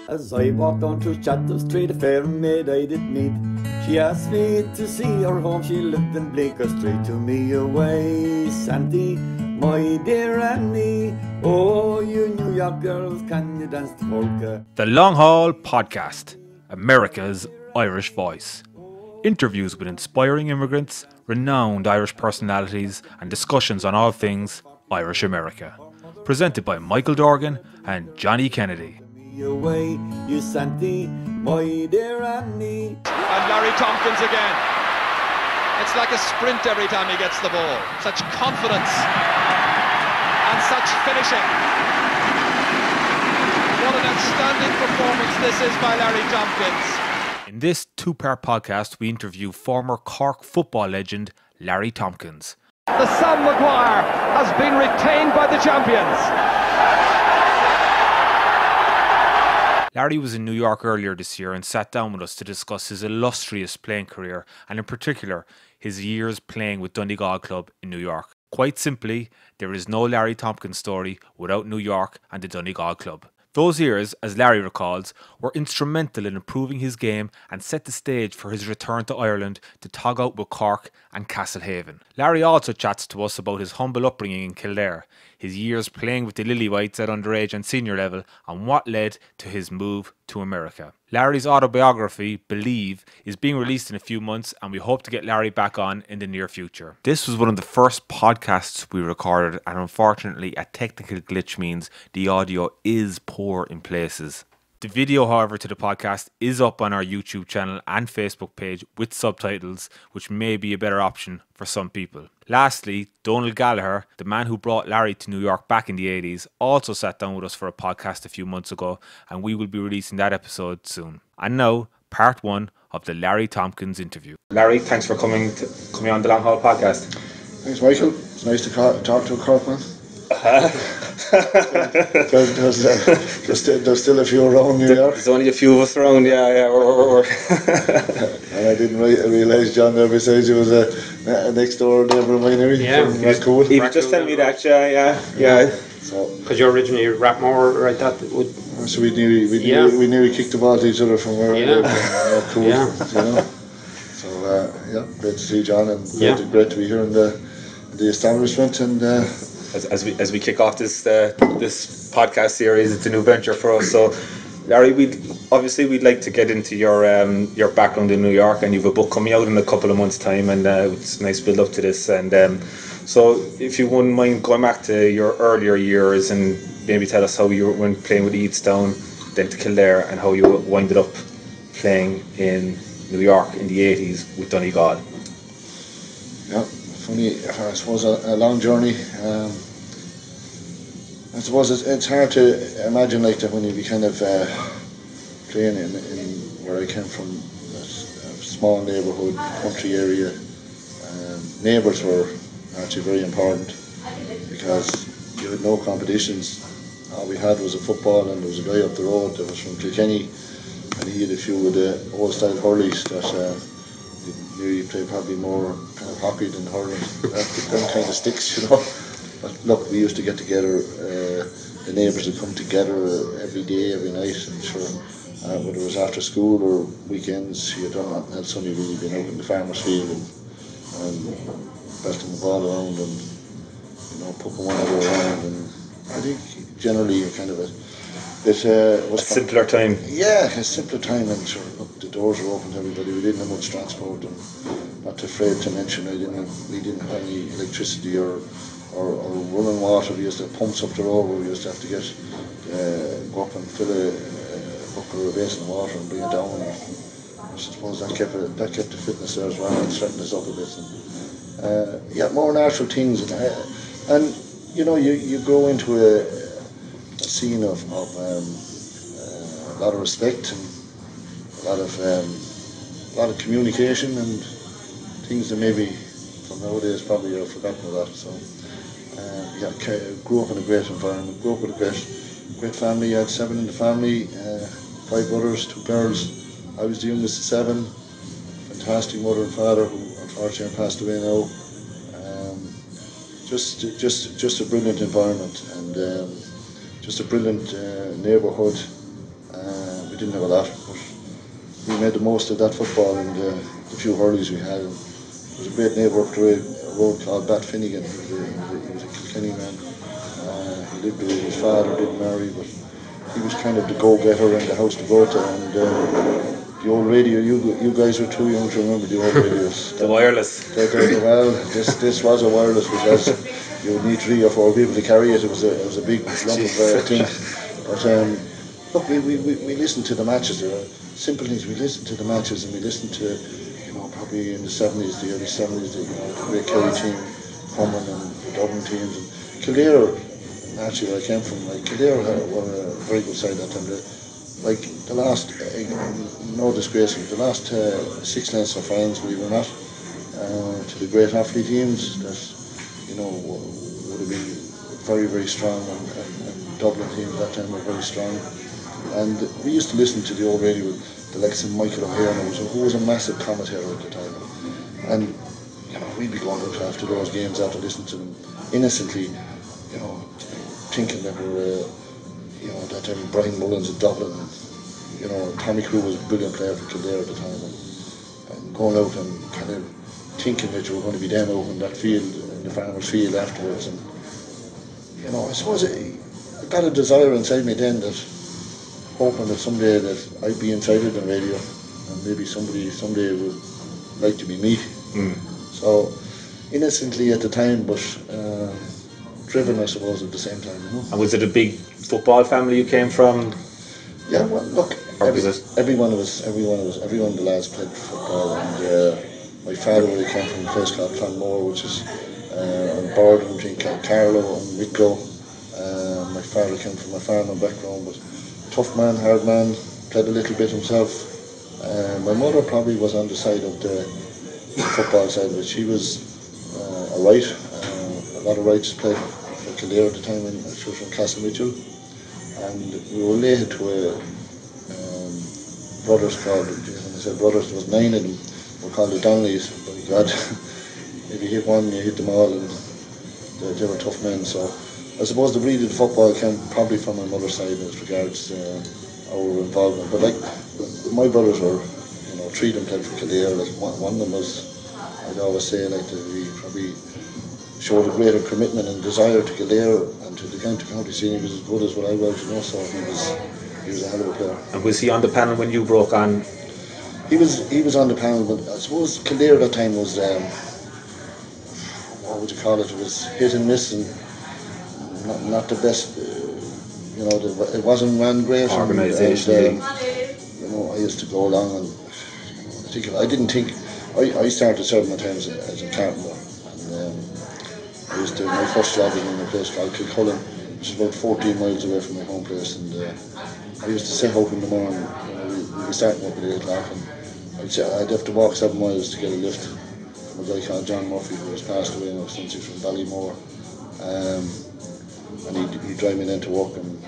As I walked down through Chatham Street, a fair maid I did meet. She asked me to see her home, she lived in Bleecker Street. To me away, Sandy, my dear Annie. Oh, you New York girls, can you dance the polka? The Long Haul Podcast, America's Irish Voice. Interviews with inspiring immigrants, renowned Irish personalities, and discussions on all things Irish America. Presented by Michael Dorgan and Johnny Kennedy. Away, you Sandy, my dear Annie. And Larry Tompkins again. It's like a sprint every time he gets the ball. Such confidence and such finishing. What an outstanding performance this is by Larry Tompkins. In this two-part podcast, we interview former Cork football legend Larry Tompkins. The Sam Maguire has been retained by the champions. Larry was in New York earlier this year and sat down with us to discuss his illustrious playing career and in particular his years playing with Donegal club in New York. Quite simply, there is no Larry Tompkins story without New York and the Donegal club. Those years, as Larry recalls, were instrumental in improving his game and set the stage for his return to Ireland to tog out with Cork and Castlehaven. Larry also chats to us about his humble upbringing in Kildare, his years playing with the Lilywhites at underage and senior level, and what led to his move to America. Larry's autobiography, Believe, is being released in a few months, and we hope to get Larry back on in the near future. This was one of the first podcasts we recorded, and unfortunately a technical glitch means the audio is poor in places. The video, however, to the podcast is up on our YouTube channel and Facebook page with subtitles, which may be a better option for some people. Lastly, Donald Gallagher, the man who brought Larry to New York back in the 80s, also sat down with us for a podcast a few months ago, and we will be releasing that episode soon. And now, part one of the Larry Tompkins interview. Larry, thanks for coming on the Long Haul Podcast. Thanks, Michael. It's nice to talk to a Cork man. There's still a few around New York. There's only a few of us around, yeah. And I didn't realise John there besides he was a next door neighbour of mine. Yeah, that's cool. He was just telling me that, yeah. So, because you're originally Rapmore, right? That would. So we nearly kicked the ball to each other from where we lived. Cool, yeah. You know. So great to see John and great to be here in the establishment and. As we kick off this podcast series, it's a new venture for us. So, Larry, we'd like to get into your background in New York, and you've a book coming out in a couple of months' time, and it's a nice build up to this. And so, if you wouldn't mind going back to your earlier years and maybe tell us how you went playing with Eadstown, then to Kildare, and how you winded up playing in New York in the 80s with Donegal. Yeah. Funny, I suppose a long journey. I suppose it's hard to imagine like that when you be kind of playing in where I came from, a small neighbourhood, country area. Neighbours were actually very important because you had no competitions. All we had was a football, and there was a guy up the road that was from Kilkenny, and he had a few of the old style hurleys that. You play probably more kind of hockey than hurling, them kind of sticks, you know. But look, we used to get together, the neighbours would come together every day, every night, and sure, whether it was after school or weekends, you done nothing else, only really been out in the farmer's field and belting the ball around and, you know, poking one another around. And I think generally kind of was a simpler time. Yeah, a simpler time, and sure, look, the doors were open to everybody. We didn't have much transport, and not afraid to mention we didn't have any electricity or running water. We used to have pumps up the road where we used to have to go up and fill a bucket or a basin of water and bring it down. And I suppose that kept the fitness there as well and strengthened us up a bit. And, more natural things, and you know, you grow into a scene of a lot of respect and a lot of communication and things that maybe from nowadays probably are forgotten about. So grew up in a great environment, grew up with a great family. I had 7 in the family, 5 brothers, 2 girls. I was the youngest of 7. Fantastic mother and father who unfortunately passed away now. Just a brilliant environment and just a brilliant neighbourhood. didn't have a lot, but we made the most of that football and the few hurleys we had. And there was a great neighbour up the road called Bat Finnegan. He was a Kilkenny man. He lived with his father, didn't marry, but he was kind of the go-getter in the house to go to. And the old radio, you guys were too young to remember the old radios. The wireless. Well, this was a wireless, because you would need 3 or 4 people to carry it. It was a big lump of thing. But look, we listened to the matches. There are simple things. We listened to the matches, and we listened to, probably in the 70s, the early 70s, the great Kerry team coming, and the Dublin teams. And Kildare, naturally, where I came from, Kildare were a very good side that time. The last, no disgrace, the last 6 Leinster finals, believe it or not, to the great athlete teams that, would have been very, very strong, and Dublin teams that time were very strong. And we used to listen to the old radio with the likes of Michael O'Hare, who was a massive commentator at the time. And we'd be going out after those games, after listening to them innocently, thinking that we're, that time Brian Mullins at Dublin, and, Tommy Crew was a brilliant player for Kildare at the time, and going out and kind of thinking that you were going to be them out in that field, in the farmer's field afterwards. And I suppose I got a desire inside me then, that hoping that someday that I'd be inside it in radio, and maybe somebody someday would like to be me. So innocently at the time, but driven, I suppose, at the same time. And was it a big football family you came from? Yeah, well, look, every one of the lads played football, and my father really came from a place called Clonmore, which is on the border between Carlow and Wicklow. My father came from a farming background, but tough man, hard man, played a little bit himself. My mother probably was on the side of the football side of it. She was a right, a lot of rights played for Kildare at the time, and she was from Castlehaven. And we were related to a brothers called, when I said brothers, there was 9 of them, were called the Donnellys. But God, if you hit one, you hit them all, and they were tough men. So I suppose the breed of football came probably from my mother's side as regards our involvement. But my brothers were, 3 of them played for Kildare. One of them was, I'd always say, he probably showed a greater commitment and desire to Kildare and to the county scene. He was as good as what I was, so he was a hell of a player. And was he on the panel when you broke on? He was on the panel, but I suppose Kildare at that time was, what would you call it? It was hit and miss, and not the best. It wasn't ran great. Organisation. I used to go along, and I started serving my time as a carpenter, and my first job was in a place called Kilcullen, which is about 14 miles away from my home place. And I used to set out in the morning. We'd be starting up at 8 o'clock, and I'd have to walk 7 miles to get a lift from a guy called John Murphy, who was passed away now since he was from Ballymore. And he'd drive me then to work, and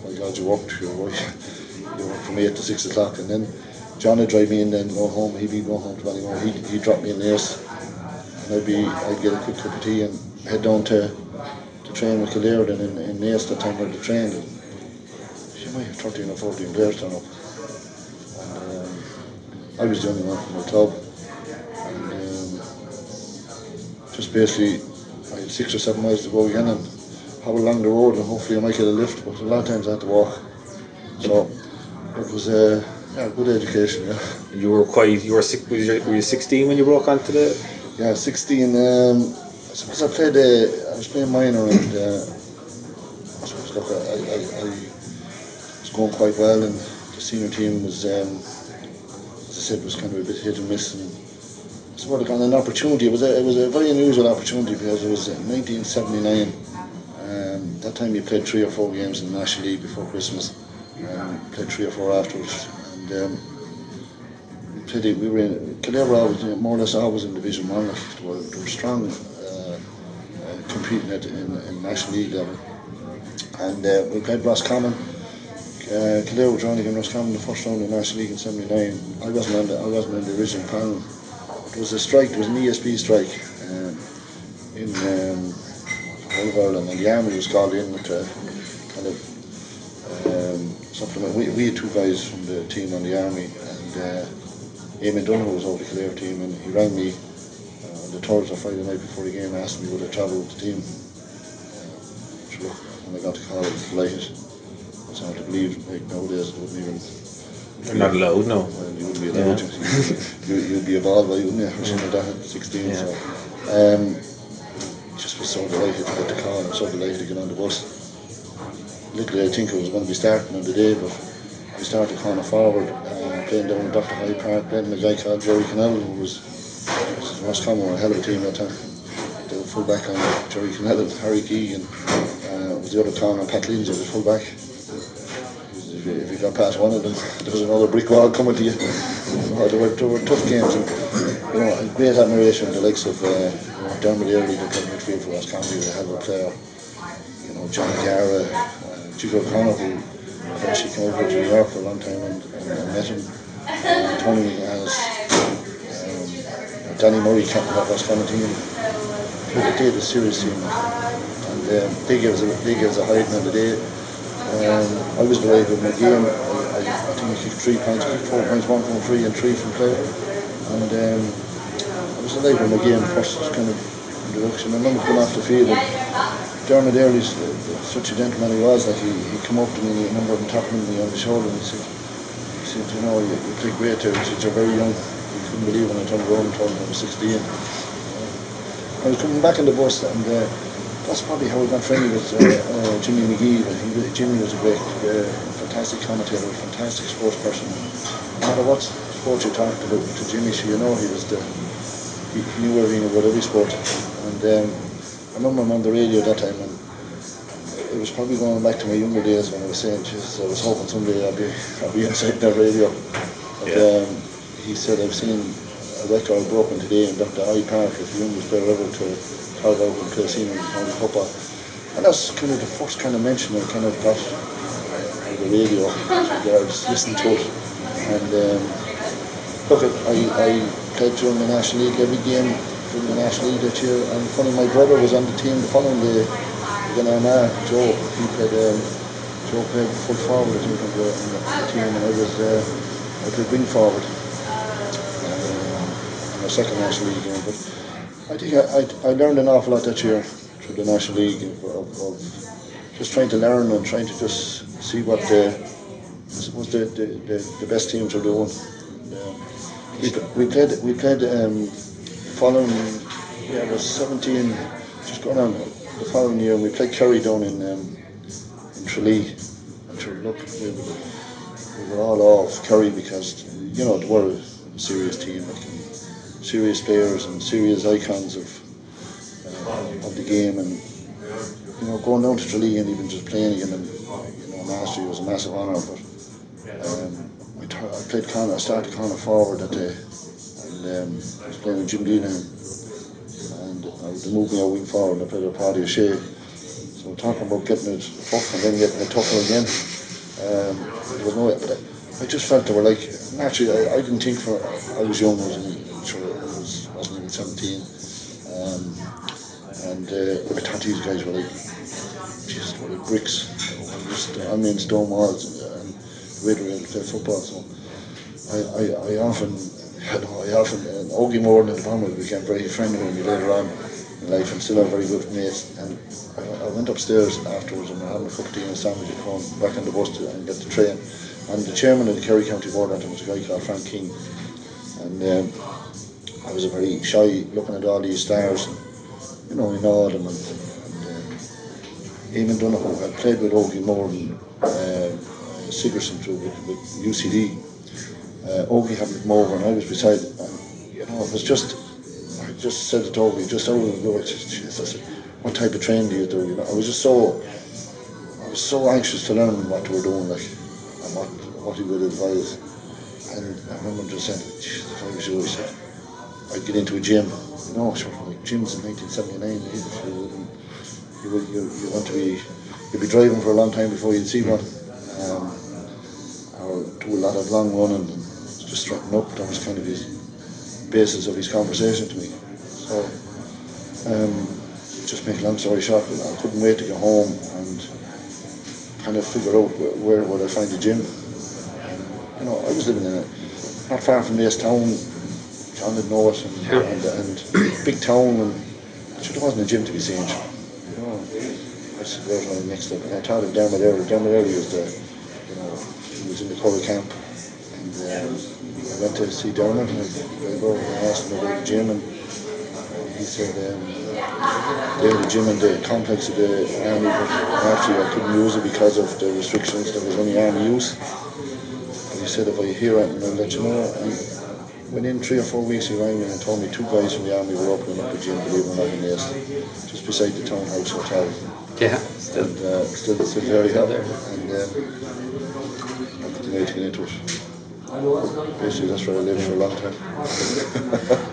my God, you worked from 8 to 6 o'clock, and then John would drive me in, then go home. He'd be going home to Ballymore. He'd drop me in Naas, and I'd get a quick cup of tea and head down to train with Kildare then in Naas, the time where they trained. She might have 13 or 14 players turn up, and I was the only one from the club, and just basically I had 6 or 7 miles to go again, and hobble along the road, and hopefully I might get a lift, but a lot of times I had to walk. So it was a good education. Yeah. You were 16 when you broke onto the? Yeah, 16. I suppose I was playing minor, and I suppose I was going quite well, and the senior team was, as I said, was kind of a bit hit and miss. And I suppose I got an opportunity. It was a very unusual opportunity, because it was in 1979. That time you played 3 or 4 games in the National League before Christmas, and played 3 or 4 afterwards. And we were in Kildare, more or less always in Division 1. They were strong, competing in National League level. And we played Roscommon. Kildare were joining in Roscommon in the first round of the National League in '79. I wasn't on the original panel. It was a strike. It was an ESB strike in the whole of Ireland, and the army was called in to kind of supplement. We had two guys from the team on the army, and Eamon Donegal was over the Kildare team, and he rang me on the Thursday or Friday night before the game, asked me would I travel with the team. So when I got the call, I was delighted. It's hard to believe, like nowadays it wouldn't even... They're not allowed, no. Well, you wouldn't be allowed to. You'd be a ball boy, wouldn't you, or something like that at 16. Yeah. So just was so delighted to get the call, and so delighted to get on the bus. Little did I think I was going to be starting on the day, but I started corner forward, playing down in Dr. Hyde Park, playing with a guy called Jerry Cannell, who was Roscommon, a hell of a team that time. The full back on Jerry Cannell and Harry Keegan, was the other corner, Pat Lindsay, the full back. If you got past one of them, there was another brick wall coming to you. There were tough games, and I had great admiration for the likes of Dermot Early, the midfield for Roscommon, was a hell of a player. John Gara, Chico O'Connor, who actually came over to New York for a long time and met him. Tony has Danny Murray, captain of the Roscommon team. They did a serious team, and they gave us a hiding on the day. I was delighted with my game. I think I kicked 3 points, 4 points, 1 from free and 3 from play. And I was delighted with my game, first kind of introduction. I remember coming off the field, and Dermot Early's such a gentleman he was, that he came up to me, and I remember him tapping me on the shoulder, and he said you play great there. He said, you're very young. He couldn't believe when I turned around and told him I was 16. I was coming back on the bus, and that's probably how I got friendly with Jimmy McGee. Jimmy was a great, fantastic commentator, a fantastic sports person. No matter what sport you talked about to Jimmy, so he knew everything about every sport. And I remember him on the radio that time, and it was probably going back to my younger days when I was saying, Jesus, I was hoping someday I'd be inside that radio. But he said, I've seen a record broken today in Dr. Hyde Park, if the youngest player ever to talk out and play senior county football. And that's kind of the first kind of mention I kind of got on the radio. I just listened to it. And look, I played during the National League every game during the National League that year. And funny, my brother was on the team the following day. Joe, Joe played full forward, I think, on the team, and I played wing forward in my second National League game. But I think I learned an awful lot that year through the National League of just trying to learn and trying to just see what the best teams are doing. We played following, I was 17, just going on the following year. We played Kerry down in Tralee, and sure, look, we were all off Kerry because they were a serious team, like, serious players and serious icons of the game, and going down to Tralee and even just playing again, and mastery was a massive honour. But I started corner forward that day, and I was playing with Jim Dean, and they moved me out wing forward, and I played a party of Shea. So talking about getting it tough and then getting it tougher again, there was no way. But I just felt they were like, naturally, I didn't think I was young, I wasn't even 17. And I thought these guys were like, just were like bricks, just unmade stone walls, and the way they were able to play football. So I often, and Ogie Moore and the Palmer became very friendly with me later on in life, and still are very good mates. And I went upstairs afterwards, and we were having a cup of tea and a sandwich at home, back on the bus and get the train. And the chairman of the Kerry County Board at was a guy called Frank King. And I was a very shy, looking at all these stars, and I know them. And Eamon Donegal had played with Ogie Moore and Sigerson through with UCD. Ogie had come over, and I was beside him. And, it was just, I just said to Ogie, just out of the blue, I said, what type of training do you do? I was so anxious to learn what they were doing, like, and what he would advise. And I remember just saying, if I was you, I said, I'd get into a gym. Like gyms in 1979, you want to be, you'd be driving for a long time before you'd see one, or do a lot of long running and just strutting up. That was kind of his basis of his conversation to me. So, just make a long story short, I couldn't wait to go home and kind of figure out where would I find a gym. You know, I was living in not far from this town. John didn't know it, and big town, and there wasn't a gym to be seen. You know, I said, where's my next step? And I thought of Dermot Early. Dermot Early was he was in the Cork camp, and I went to see Dermot, and I asked him about the gym, and he said they had a gym in the complex of the army, but actually I couldn't use it because of the restrictions. There was only army use. And he said, if I hear it, I'll let you know. And within 3 or 4 weeks he rang me and told me 2 guys from the army were opening up a gym, believe it or not, in this, just beside the Townhouse Hotel. Yeah. And still very happy. And I couldn't wait to get into it. Basically that's where I lived for a long time.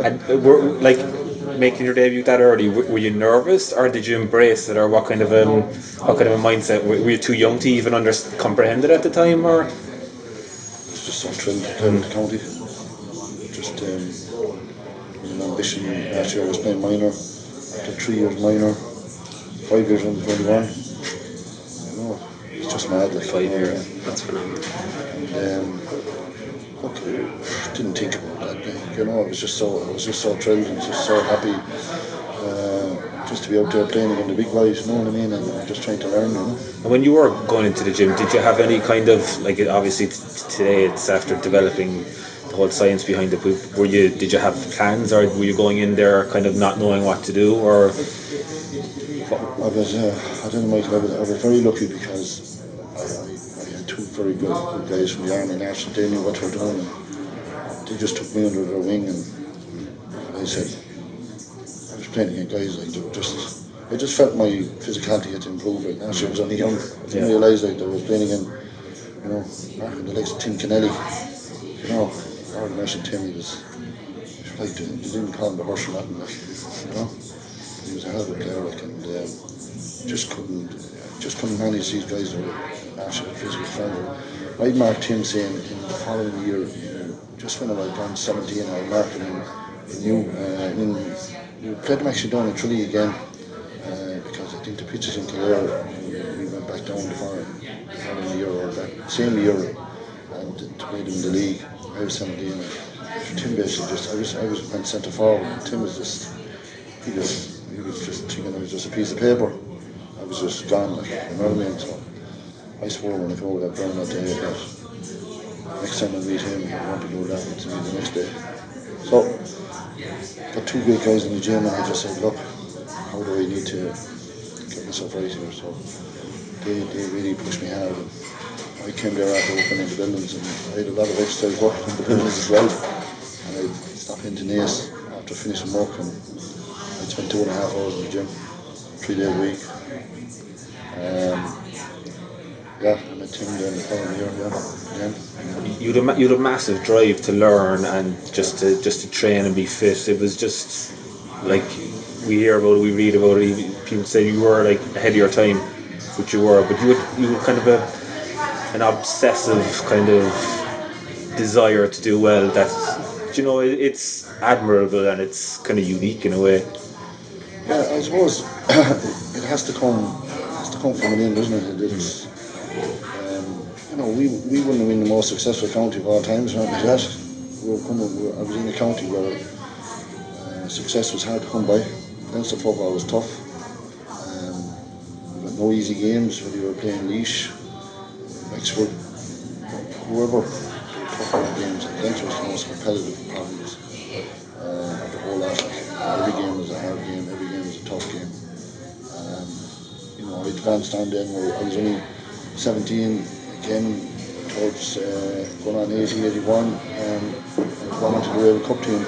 And like making your debut that early, were you nervous, or did you embrace it, or what kind of a mindset? Were you too young to even comprehend it at the time, or? I was just so thrilled to play with the county. Just an ambition. Last year I was playing minor, after 3 years minor, 5 years under 21. You know, it's just mad. Like 5 years, that's phenomenal. And look, didn't think about that. You know, I was just so thrilled and just so happy just to be out there playing against the big guys. You know what I mean? And just trying to learn. You know. And when you were going into the gym, did you have any kind of, like, obviously today it's after developing the whole science behind it, did you have plans, or were you going in there kind of not knowing what to do, or? I was very lucky because I had 2 very good guys from the army and actually they knew what they were doing, and they just took me under their wing, and I said, I was playing against guys like I just felt my physicality had to improve. Like, last year I was only young. I didn't realise like I was playing against, you know, back in the likes of Tim Kennelly, you know, or mentioned Tim, he was like, they didn't call him the horse or nothing, like, you know. He was a hell of a player, like, and just couldn't manage these guys that were actually physically stronger. I'd marked him saying in the following year, just when I was gone 17, I marked him we played them actually down in Tralee again, because I think the pitches in Kildare, we went back down the following year or that same year, and to play them in the league. I was 17, and Tim basically I was went centre forward, and Tim was just, he was just thinking I was just a piece of paper. I was just gone, like, you know what I mean? So I swore when I go over that ground that day that next time I meet him, I want to do that to me the next day. So got 2 great guys in the gym, and I just said, look, how do I need to get myself right here? So they really pushed me hard. And I came there after opening the buildings, and I had a lot of exercise work in the buildings as well. And I stopped into Naas after finishing work, and I spent 2.5 hours in the gym, 3 days a week. I met Tim there in the following year, again. You'd a massive drive to learn and just to train and be fit. It was just like we hear about it, we read about it. People say you were like ahead of your time, which you were, but you were kind of an obsessive kind of desire to do well. That, you know, it's admirable and it's kind of unique in a way. Yeah, I suppose it has to come from within, doesn't it? It's, you know, we wouldn't have been the most successful county of all times, not like that. I was in a county where success was hard to come by. Leinster football was tough. We had no easy games, whether you were playing Laois, Wexford, whoever. Tough games. Leinster was the most competitive province of the whole lot. Every game was a hard game, every game was a tough game. You know, I advanced on then where I was only 17 again towards going on 80, 81, and gone on to the Rail Cup team.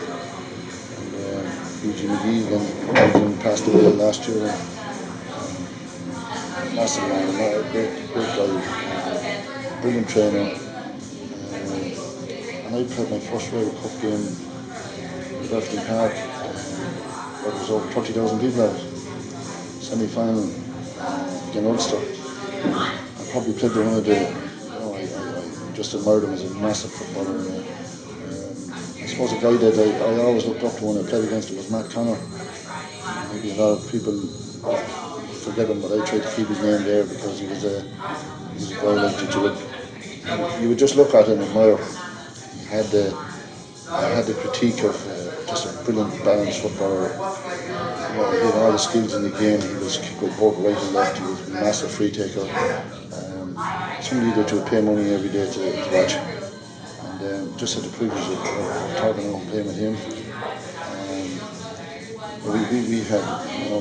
And Eugene McGee again passed away last year. Last year, a great guy, brilliant trainer. And I played my first Rail Cup game at Belfast Park. There was over 30,000 people at it. Semi-final against Ulster. I probably played one of the, you know, I just admired him as a massive footballer. I suppose a guy that I always looked up to when I played against him was Matt Connor. Maybe a lot of people forget him, but I tried to keep his name there because he was a guy like that you would just look at and admire. He had the critique of just a brilliant balanced footballer. He had all the skills in the game. He was kicker both right and left. He was a massive free taker. Somebody that you would pay money every day to watch. And just had the privilege of talking and playing with him. We had,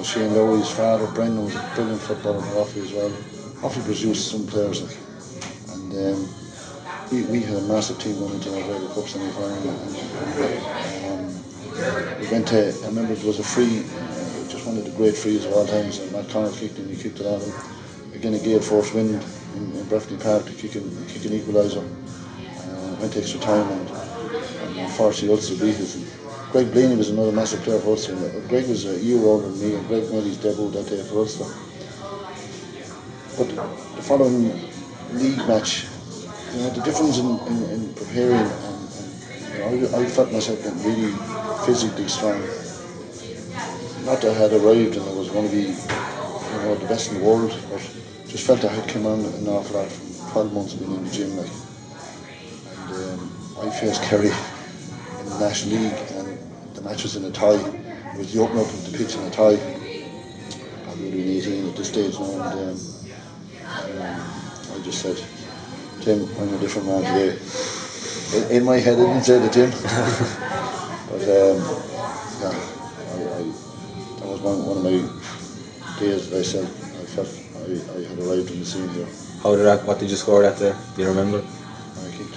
Shane Lowry's father, Brendan, was a brilliant footballer in Offaly as well. Offaly produced some players, and we had a massive team going into our Donegal Cup semi-final. We went to, I remember there was a free, just one of the great frees of all times, and Matt Connor kicked and he kicked it on him. Again, a gale force wind in Breffni Park to kick an equaliser. Went to extra time and unfortunately Ulster beat us. Greg Blaney was another massive player for Ulster. Greg was a year older than me, and Greg made his debut that day for Ulster. But the following league match, the difference in preparing, and I felt myself getting really physically strong. Not that I had arrived and I was going to be, the best in the world, but just felt I had come on an awful lot from 12 months of being in the gym, And I faced Kerry in the National League, and the match was in a tie. It was the open up of the pitch in a tie. Probably would have been 18 at this stage now, and I just said, Tim, I'm a different man today. In my head, I didn't say it to Tim, but that was one of my days that I said I felt I had arrived in the scene here. What did you score that day? Do you remember? I think I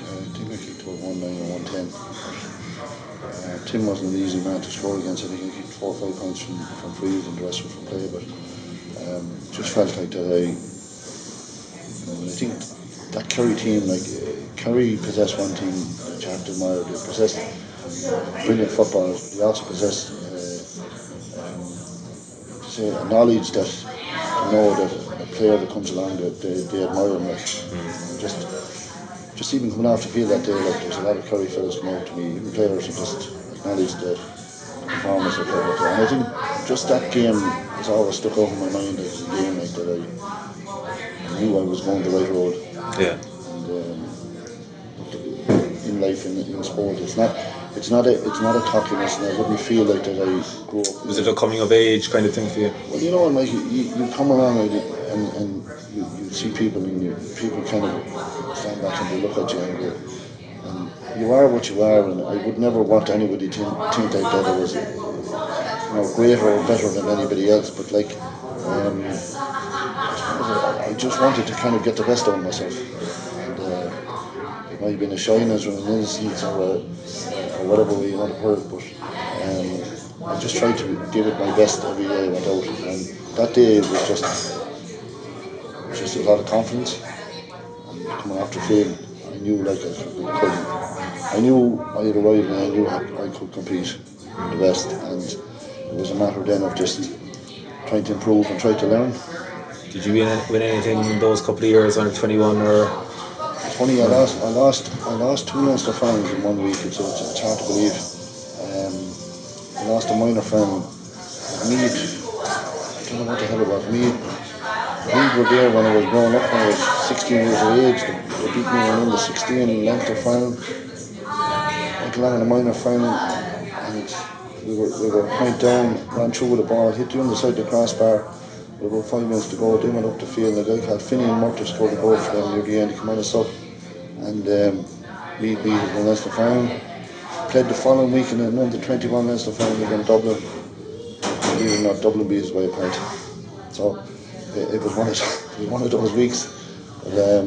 kicked about 1-9 or 1-10. Tim wasn't an easy man to score against. I think he kicked 4 or 5 points from frees and the rest were from play, but just felt like that I think that Kerry team, Kerry possessed one team that you have to admire. They possessed brilliant footballers. They also possessed a knowledge that to know that a player that comes along that they admire him. Just even coming off the field that day, there's a lot of Kerry fellas coming out to me, even players who just acknowledge the performance of players. And I think just that game has always stuck out in my mind as a game that I knew I was going the right road. Yeah. And in life, in sport, it's not a cockiness, and I wouldn't feel like that I grew up. Was it a coming of age kind of thing for you? Well, Mike, you come along and you see people, and people kind of stand back and they look at you and go, and you are what you are, and I would never want anybody to think that I was greater or better than anybody else, but I just wanted to kind of get the best out of myself, and it might have been a shyness or an innocence or whatever way you want to put it, but I just tried to give it my best every day I went out, and that day it was just a lot of confidence. And coming after field, I knew I had arrived, and I knew I could compete the best, and it was a matter then of just trying to improve and try to learn. Did you win anything in those couple of years under 21 or? It's funny, I lost 2 Munster finals in 1 week. It's hard to believe. I lost a minor final. Mead, I don't know what the hell it was. Mead were there when I was growing up. When I was 16 years of age. They beat me in under 16 in Leinster final. Went along in a minor final, and we were point down, ran through with the ball, hit the underside of the crossbar. With about 5 minutes to go, they went up the field, and a guy called Finian Murter scored a goal for them near the end. He came on a sub, and Mead beat us in the Leinster final. Played the following week in the under 21 Leinster final against Dublin. Believe it or not, Dublin beat us by a point. So it was one of those weeks. But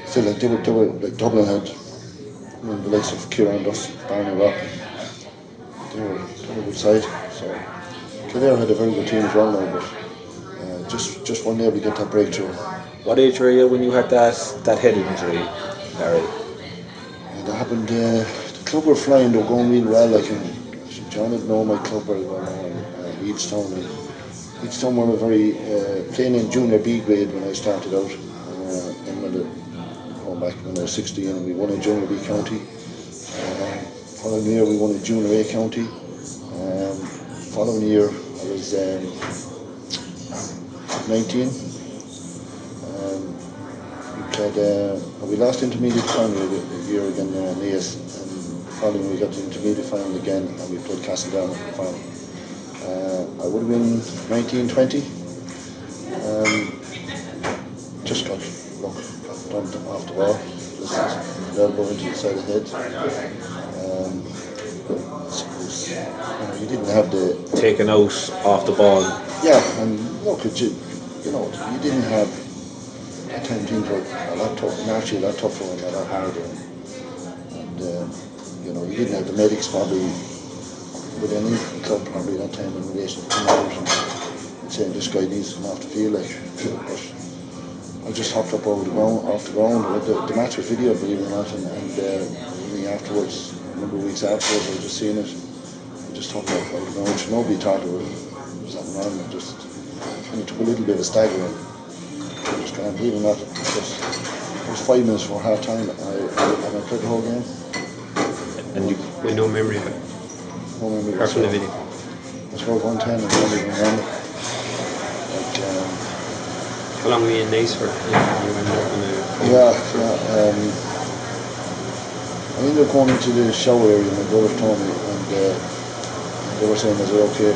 still, they were like Dublin had the likes of Kieran Duff, Barney Rock. They were a good side. So Kildare had a very good team as well now, but just weren't able to get that breakthrough. What age were you when you had that head injury, Larry? That happened. The club were flying. They were going really well. John had known my club very well now, and Easttown were very playing in junior B grade when I started out. And going back when I was 16, and we won a junior B county. Following year we won a junior A county. Following year I was 19. We lost intermediate final the year again there in Leas, and the following we got the intermediate final again, and we played Castlehaven in the final. I would have been 19, 20. Just got dumped off the ball, just elbow into the side of the head. You didn't have the taken out off the ball. Yeah, and look, you didn't have that time. Things were a lot tougher, naturally a lot tougher and a lot harder. And you didn't have the medics probably with any club probably that time in relation to come out and saying this guy needs to come off the field. But I just hopped up off the ground. The match was video, believe it or not, and afterwards, a number of weeks afterwards, I was just seeing it. I just hopped up off the ground. Nobody thought it was something wrong. It just took a little bit of a stagger. Just can't believe it or not. It was 5 minutes before half time, and I played the whole game. And you with no memory of it? No memory. Apart from the video. I scored 110 and I don't even remember. How long were you in Nice for? You ended up in I ended up going into the shower area, my brother told me, and they were saying, is it okay? I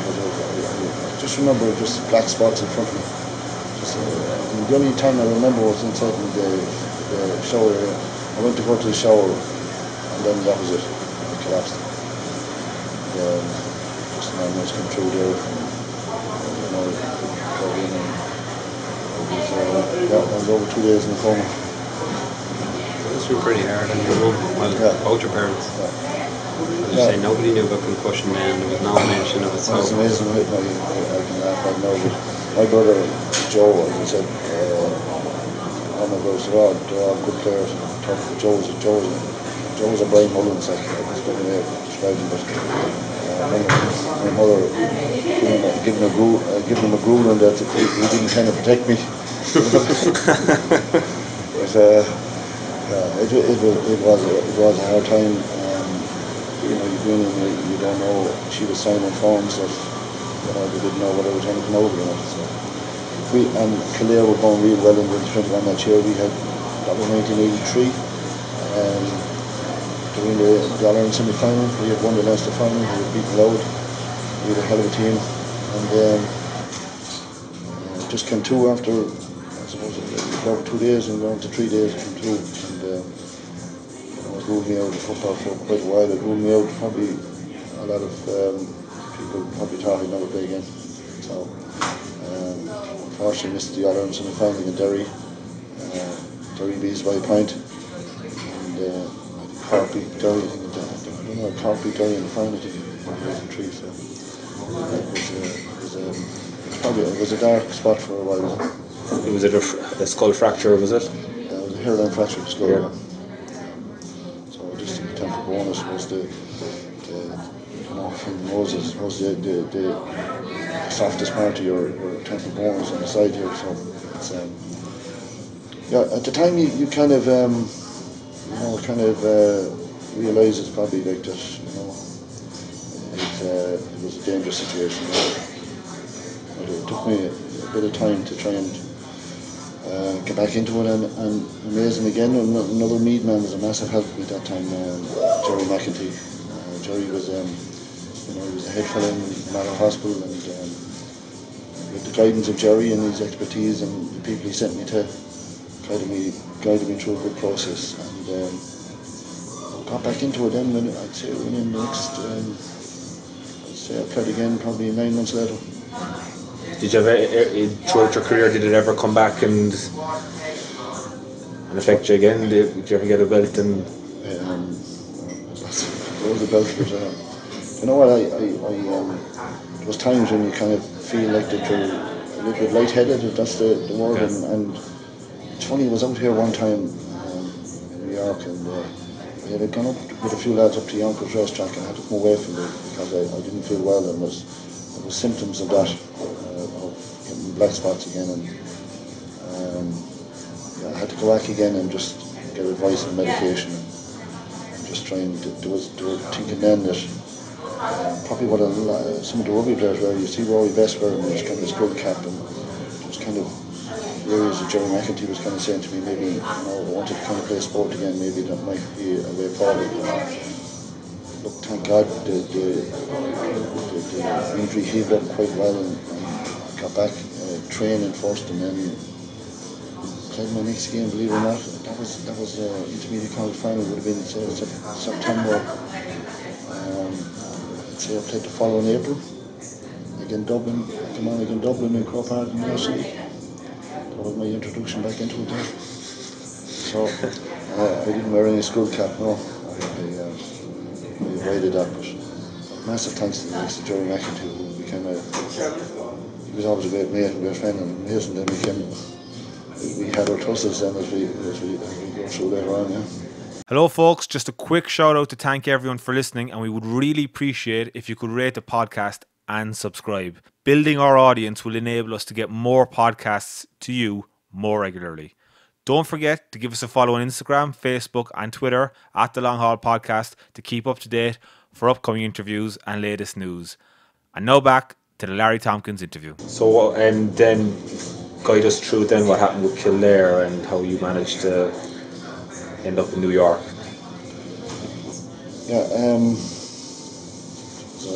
just remember just black spots in front of me. And the only time I remember was inside the shower area. I went to go to the shower, and then that was it. I collapsed. Just an ambulance came through there, got in, and I was over 2 days in the coma. This was pretty hard on your mum, both your parents. As you say, nobody knew about concussion then, there was no mention of it. So it's amazing, I can laugh right now, but my brother Joe, he said, all my brothers, they're all good players, tough, but Joe's a Brian Mullins, I was going to describe him, but my mother giving him a grueling that he didn't kind of protect me. But it was a hard time. You go in and you don't know. She was signing forms that they didn't know what I was going to come over. So and Kildare were going really well in the 21 that year. That was 1983. During the All-Ireland semi-final, we had won the Leinster final. We had beaten Loud. We had a hell of a team, and just came through after. I suppose over 2 days and going to 3 days came through, and it ruled me out of football for quite a while. It ruled me out. Probably a lot of people probably thought I'd never play again. So unfortunately missed the All-Ireland semi-final against Derry. Derry beat us by a point, and Cork beat Derry. Cork beat Derry in the final. I think it was 3. So it was a dark spot for a while. Was it a skull fracture, was it? It was a hairline fracture of the skull. Yeah. So just the temporal bonus was the from Moses was the softest part of your temporal bonus on the side here. So it's at the time you kind of realise it's probably like that. It was a dangerous situation. But it took me a bit of time to try and get back into it, and amazing again. Another Mead man was a massive help at that time. Jerry McEntee. Jerry was, he was a head fellow in Mallow Hospital, and with the guidance of Jerry and his expertise and the people he sent me to, guided me through a good process, and got back into it. Then I'd say within the next, I played again probably 9 months later. Did you ever, throughout your career, did it ever come back and affect you again? Did you ever get a belt? And there was a belt, but you know what? There was times when you kind of feel like that you're a little bit lightheaded. That's the word. Yeah. And it's funny. I was out here one time in New York, and I had gone up with a few lads up to Yonkers racetrack, and I had to come away from it because I didn't feel well, and there was symptoms of that. Getting black spots again, and I had to go back again and just get advice on medication, and just trying to. They were thinking then that probably what some of the rugby players were. You see Rory Best wearing this kind of skull cap, and was kind of areas that Jerry McEntee was kind of saying to me, maybe I wanted to kind of play sport again, maybe that might be a way forward. Look, thank God the injury healed up quite well, and got back training first, and then played my next game. Believe it or not, that was intermediate college final, would have been September. I'd say I played the following April again Dublin. I came on again Dublin in Cork and Castlehaven. That was my introduction back into it there. So I didn't wear any school cap, no. I avoided that, but massive thanks to Jerry McEntee, who became he was always a great mate and great friend, and then we had our tussles then as we go through later on, yeah. Hello folks, just a quick shout out to thank everyone for listening, and we would really appreciate if you could rate the podcast and subscribe. Building our audience will enable us to get more podcasts to you more regularly. Don't forget to give us a follow on Instagram, Facebook and Twitter at The Long Haul Podcast to keep up to date for upcoming interviews and latest news. And now back to the Larry Tompkins interview. So, and then guide us through then what happened with Kildare and how you managed to end up in New York. Yeah, so I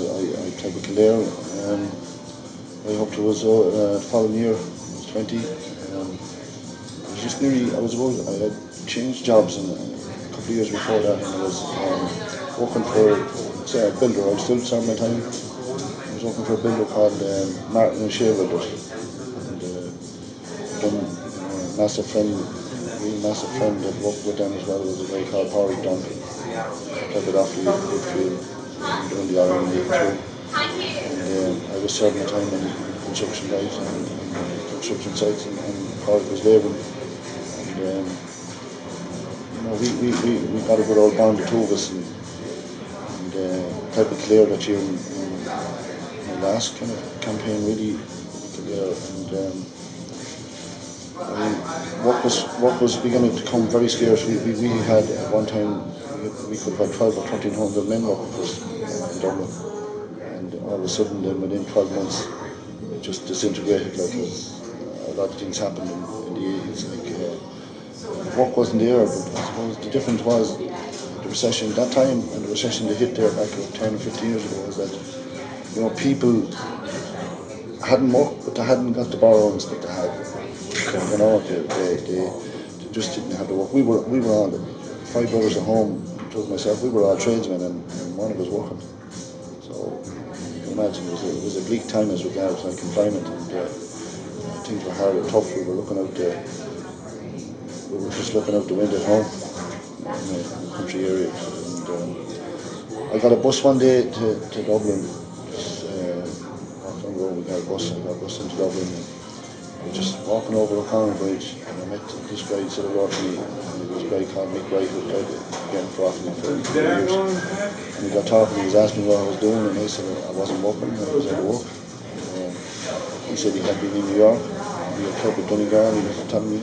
played with Kildare. I hoped it was the following year. I was 20. I had changed jobs a couple of years before that, and I was working for a builder. I was still starting my time. I was working for a builder called Martin and Shea Builders. And then a massive friend that worked with them as well was a guy called Larry Tompkins. Played with off the field doing the R&D too. And I was serving my time on construction sites and Cork was labouring. And we got a good old bond, the two of us, and played with Kildare that year in my last kind of campaign really with Kildare. And work was beginning to come very scarce. We had at one time we could have had 12 or 1300 men working for us in Dublin, and all of a sudden then within 12 months it just disintegrated, like a lot of things happened in the 80s. Work wasn't there, but I suppose the difference was the recession that time and the recession that hit there back 10 or 15 years ago was that people hadn't worked, but they hadn't got the borrowings that they had. They just didn't have the work. We were all 5 brothers at home, plus myself. We were all tradesmen, and one of us working. So you can imagine it was a bleak time as regards like confinement, and things were hard and tough. We were just looking out the window at home in the country area. And I got a bus one day to Dublin. Walked on the road. We got a bus into Dublin. And I was just walking over a corner bridge, and I met this guy who said hello to me. And it was a guy called Mick Wright who played again for Offaly for years. And we got talking. He was asking me what I was doing, and I said I wasn't working. I was out of work. He said he had been in New York. He had club with Donegal. He was telling me.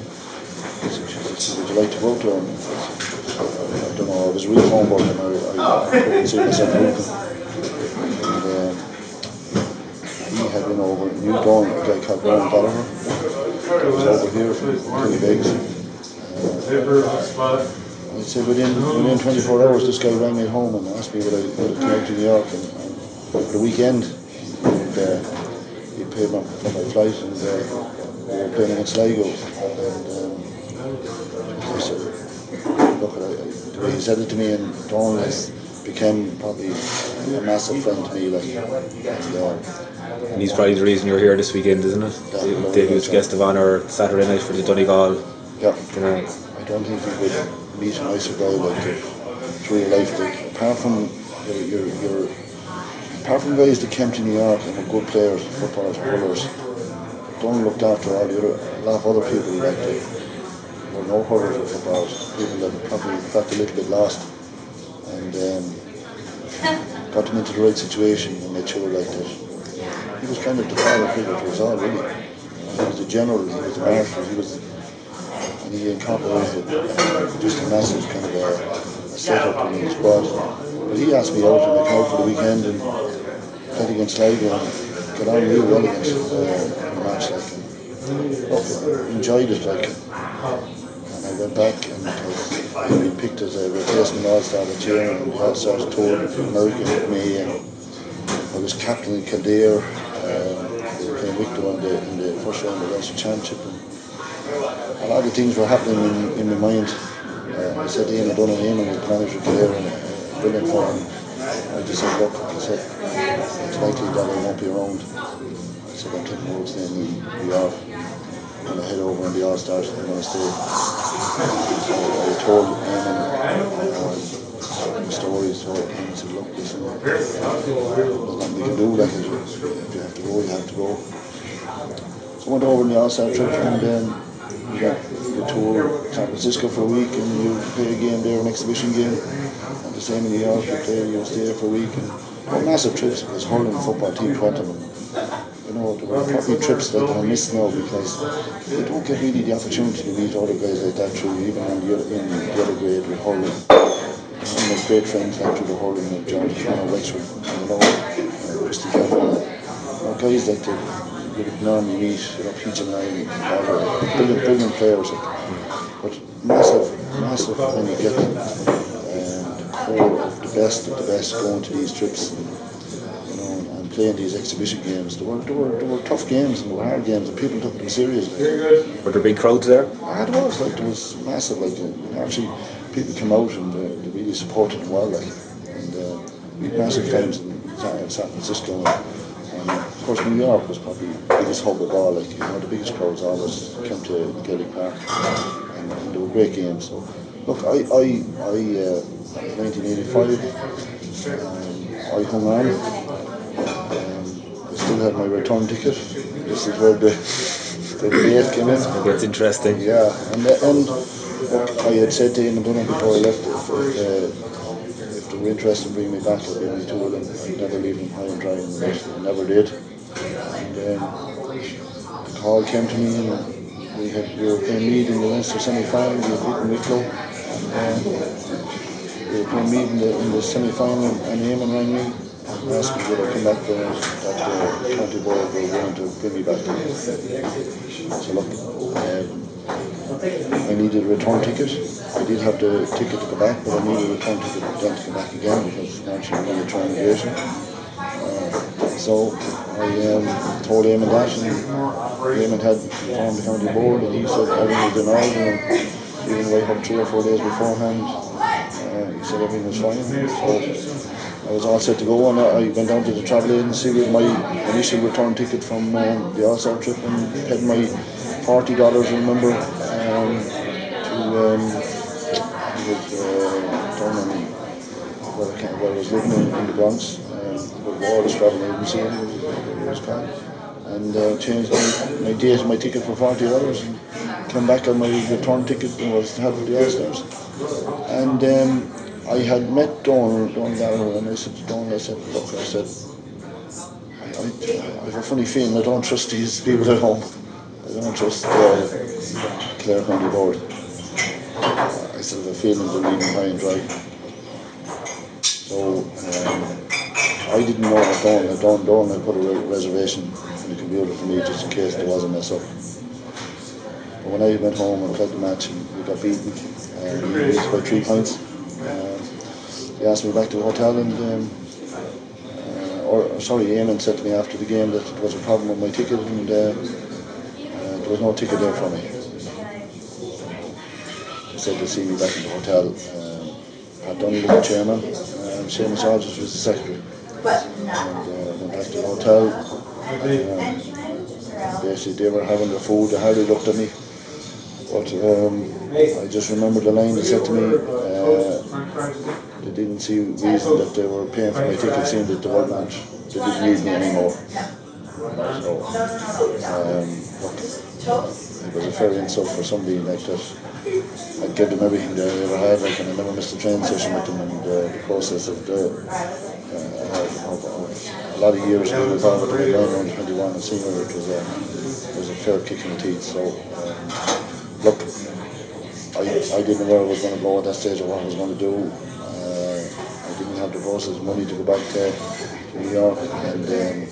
He said, would you like to go to him? I don't know, I was real homework and I couldn't see myself moving. And he had been over in Newborn, a guy called Brian Gallagher. He was over here from Lilywhites. I'd say within 24 hours this guy rang me home and asked me would I come out to New York and for the weekend. And he paid for my flight, and we were playing against Sligo. I said, look, the way he said it to me, and Dawn became probably a massive friend to me. And he's probably the reason you're here this weekend, isn't it? Dave was guest of honour Saturday night for the Donegal. Yeah. I don't think you could meet a nicer guy like through your life. Apart from guys that came to New York and were good players, footballers, bowlers, Dawn looked after a lot of other people like that. No hurlers or footballers, people that probably felt a little bit lost, and got them into the right situation and made sure like that. He was kind of the father figure to us all, really. He was the general, he was the marshal, and he incorporated just a massive kind of a setup in the squad. But he asked me out and I came out for the weekend and played against Sligo and got on really well against a match like him. look, enjoyed it, like, and I went back and I been picked as a replacement All-Star that year, and the All-Stars toured America with me, and I was captain in Kildare. They were playing Wicklow in the first round of the Leinster Championship, and a lot of things were happening in my mind. I said to Ian, I don't know him, and the manager Kildare, and brilliant for him. I just said, look, I said, it's likely that I won't be around. I said, I'm taking roads then we are. I'm going to head over in the All-Stars and I'm going to stay. So I told him stories, so he said, look, listen, there's nothing we can do, like, if you have to go, you have to go. So I went over in the All-Star trip, and then we got the tour San Francisco for a week, and you play a game there, an exhibition game. And the same in New York, you stay there for a week. And massive trips, because hurling football team went on them. You know, there were probably trips that I miss now, because you don't get really the opportunity to meet other guys like that through, even in the other grade with hurling. Some of my great friends like through the hurling, like John Wexford, you know, Christy Cameron, guys like that. You normally meet, you know, Peach and I, brilliant players, but massive when you get the core of the best going to these trips, you know, and playing these exhibition games. They were tough games and they were hard games, and people took them seriously. Were there big crowds there? There was massive, like, actually people came out and they really supported them well, like, and we had massive games in San Francisco. And of course, New York was probably the biggest hub of all. Like, you know, the biggest crowds always came to Gaelic Park, and they were great games. So, look, I 1985, I hung on. I still had my return ticket. This is where the date came in. That's interesting. Yeah, and look, I had said to Ian McDonough before I left, if they were interested in bringing me back, I'd bring me to them. I'd never leave them high and dry, and I never did. And the call came to me, and we were playing Meath in the Leinster semi-final. We had beaten Wicklow, and we were playing Meath in the semi-final, and Eamon rang me and asked me would I come back there, that the county board were willing to bring me back there. So look, I needed a return ticket. I did have the ticket to go back, but I needed a return ticket then to come back again, because financially we were trying to get it. So I told Eamon that, and Eamon had informed the county board, and he said everything was in order, and even right up 3 or 4 days beforehand, he said everything was fine. So I was all set to go, and I went down to the travel agency with my initial return ticket from the All-Star trip, and paid my $40, I remember, where I was living in the Bronx, with the Orders Travel Agency, it was called, and changed my date and my ticket for $40, and came back on my return ticket and was had for the All-Stars. And I had met Donald and I said to Donald, look, I have a funny feeling I don't trust these people at home. I don't trust Clare County Board. I said, I have a feeling they're leaving high and dry. So I didn't know that Dawn had put a reservation in the computer for me just in case there was a mess up. But when I went home and played the match and we got beaten, we lost by 3 points. They asked me back to the hotel, and Eamon said to me after the game that there was a problem with my ticket, and there was no ticket there for me. They said they'd see me back in the hotel. Pat Donegal was the chairman, Seamus Aldridge was the secretary. And went back to the hotel. Basically, they were having their food. They hardly looked at me. But I just remember the line they said to me. They didn't see reason that they were paying for my ticket, saying that they didn't need me anymore. So, it was a fair insult for somebody like that. I'd give them everything that I ever had, like, and I never missed a training session with them, and the process of a lot of years being involved with the 9 21 and senior, it was a fair kick in the teeth. So, look, I didn't know where I was going to go at that stage or what I was going to do. I didn't have the process money to go back to New York, and did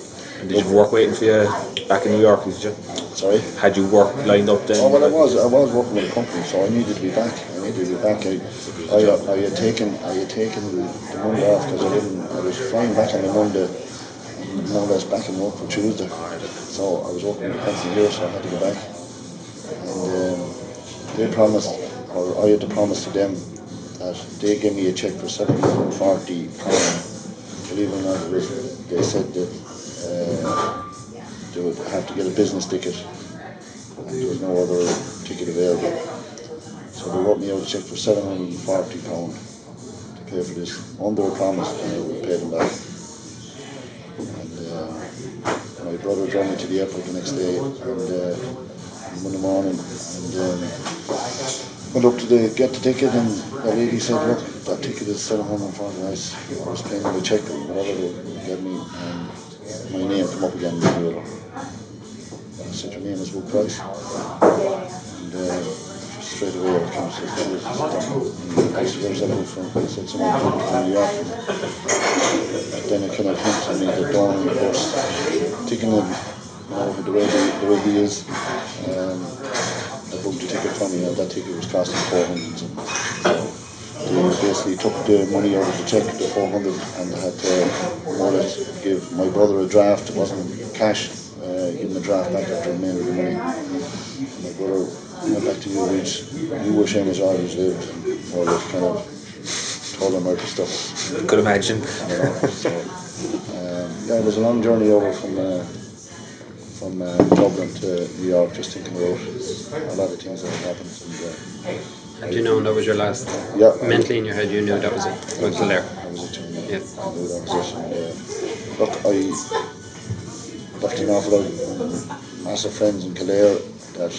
you have work waiting for you back in New York, did you? Sorry? Had you work lined up then? Oh, well, I was working with a company, so I needed to be back. I had taken the Monday off because I was flying back on the Monday, and more or less back in work for Tuesday. So I was working with a company here, so I had to go back. And they promised, or I had to promise to them, that they gave me a cheque for £740. Believe it or not, they said that they would have to get a business ticket, and there was no other ticket available. So they wrote me out a cheque for £740 to pay for this, under a promise, and I would pay them back. And my brother drove me to the airport the next day, and Monday morning, and went up to get the ticket, and the lady said, look, that ticket is £740. I was paying with a cheque, and whatever they gave me, and my name came up again in the euro. I said, your name is Wood Price. And straight away I came and said, I said, where's that move from? I said, someone took it from New York. And then it kind of hinted me that Dawn, of course, taking him, the way he is, I booked a ticket from me, and that ticket was costing $400. So they basically took the money out of the cheque, the $400, and had to more or less give my brother a draft. It wasn't cash, give him a draft back after the remainder of the money. My brother went back to Lilywhites. He was same as I always lived, and more or less kind of told him out of stuff. Could imagine. So, yeah, it was a long journey over from Dublin to New York, just thinking about a lot of things that had happened. And you know that was your last? Yeah. Mentally in your head, you knew that was it. It was Kildare. That was it. Yeah. I knew that was it. And, look, I left an awful lot of massive friends in Kildare that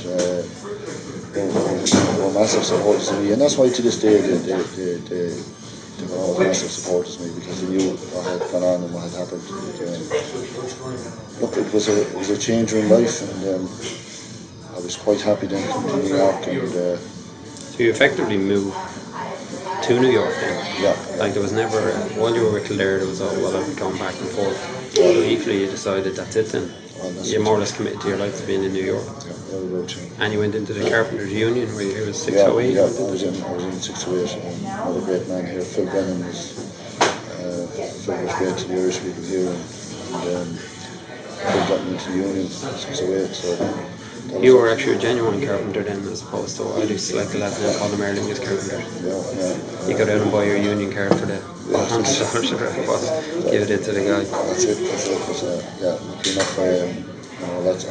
were massive supporters of me, and that's why to this day they were all massive supporters of me, because they knew what had gone on and what had happened. Look, it was a changer in life, and I was quite happy then to come to New York. And so you effectively moved to New York then? Yeah. Like there was never, while you were with Kildare, there was all going back and forth. So equally you decided that's it then. You more or less committed to your life to being in New York. Yeah, very well too. And you went into the Carpenters Union where it was 608? Yeah, I was in 608. Another great man here, Phil Brennan, Phil was great to the Irish people here, and Phil got me into the Union 608. So you were actually a genuine carpenter then, as opposed to I used to like the lads now call them Aer Lingus carpenters. Yeah. You go down and buy your union card for the $100 or whatever it was, give it into the guy. That's it. But, yeah, lucky enough,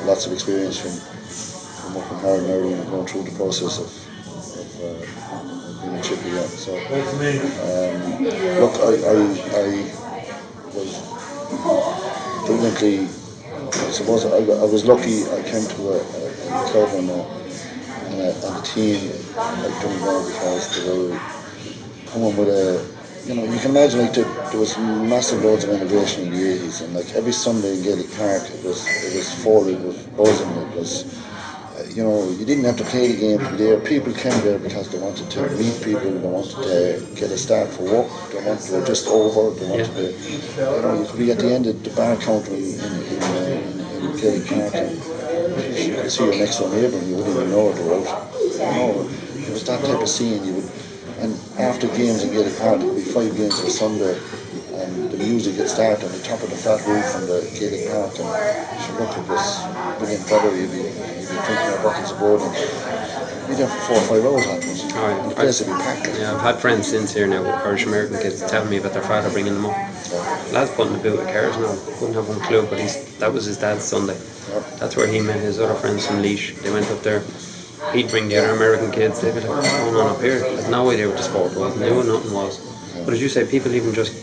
lots of experience from working hard and early and going through the process of being a chippy. Yeah. So, look, I was brilliantly. I suppose I was lucky. I came to a club and a team like Donegal, because they were coming with you can imagine like there was massive loads of immigration in the 80s, and like every Sunday in Gaelic Park it was full, it was buzzing, it was you didn't have to play the game to be there. People came there because they wanted to meet people, they wanted to get a start for work, they were just over, they wanted to, you could be at the end of the bar counter in Gaelic Park, and you could see your next door neighbour and you wouldn't even know it or it was that type of scene. And after games in Gaelic Park, there would be 5 games on a Sunday, and the music would start on the top of the flat roof from the Gaelic Park, and look, it was brilliant weather. You'd be drinking your bottles of water, and you'd be there for 4 or 5 hours afterwards. And the place would be packed. Yeah, I've had friends since here now, Irish American kids, telling me about their father bringing them up. Lads putting the boot of cars now, wouldn't have one clue, but that was his dad's Sunday. That's where he met his other friends from Laois. They went up there. He'd bring the other American kids, they'd be like, what's going on up here? They had no idea what the sport was, they knew what nothing was. But as you say, people even just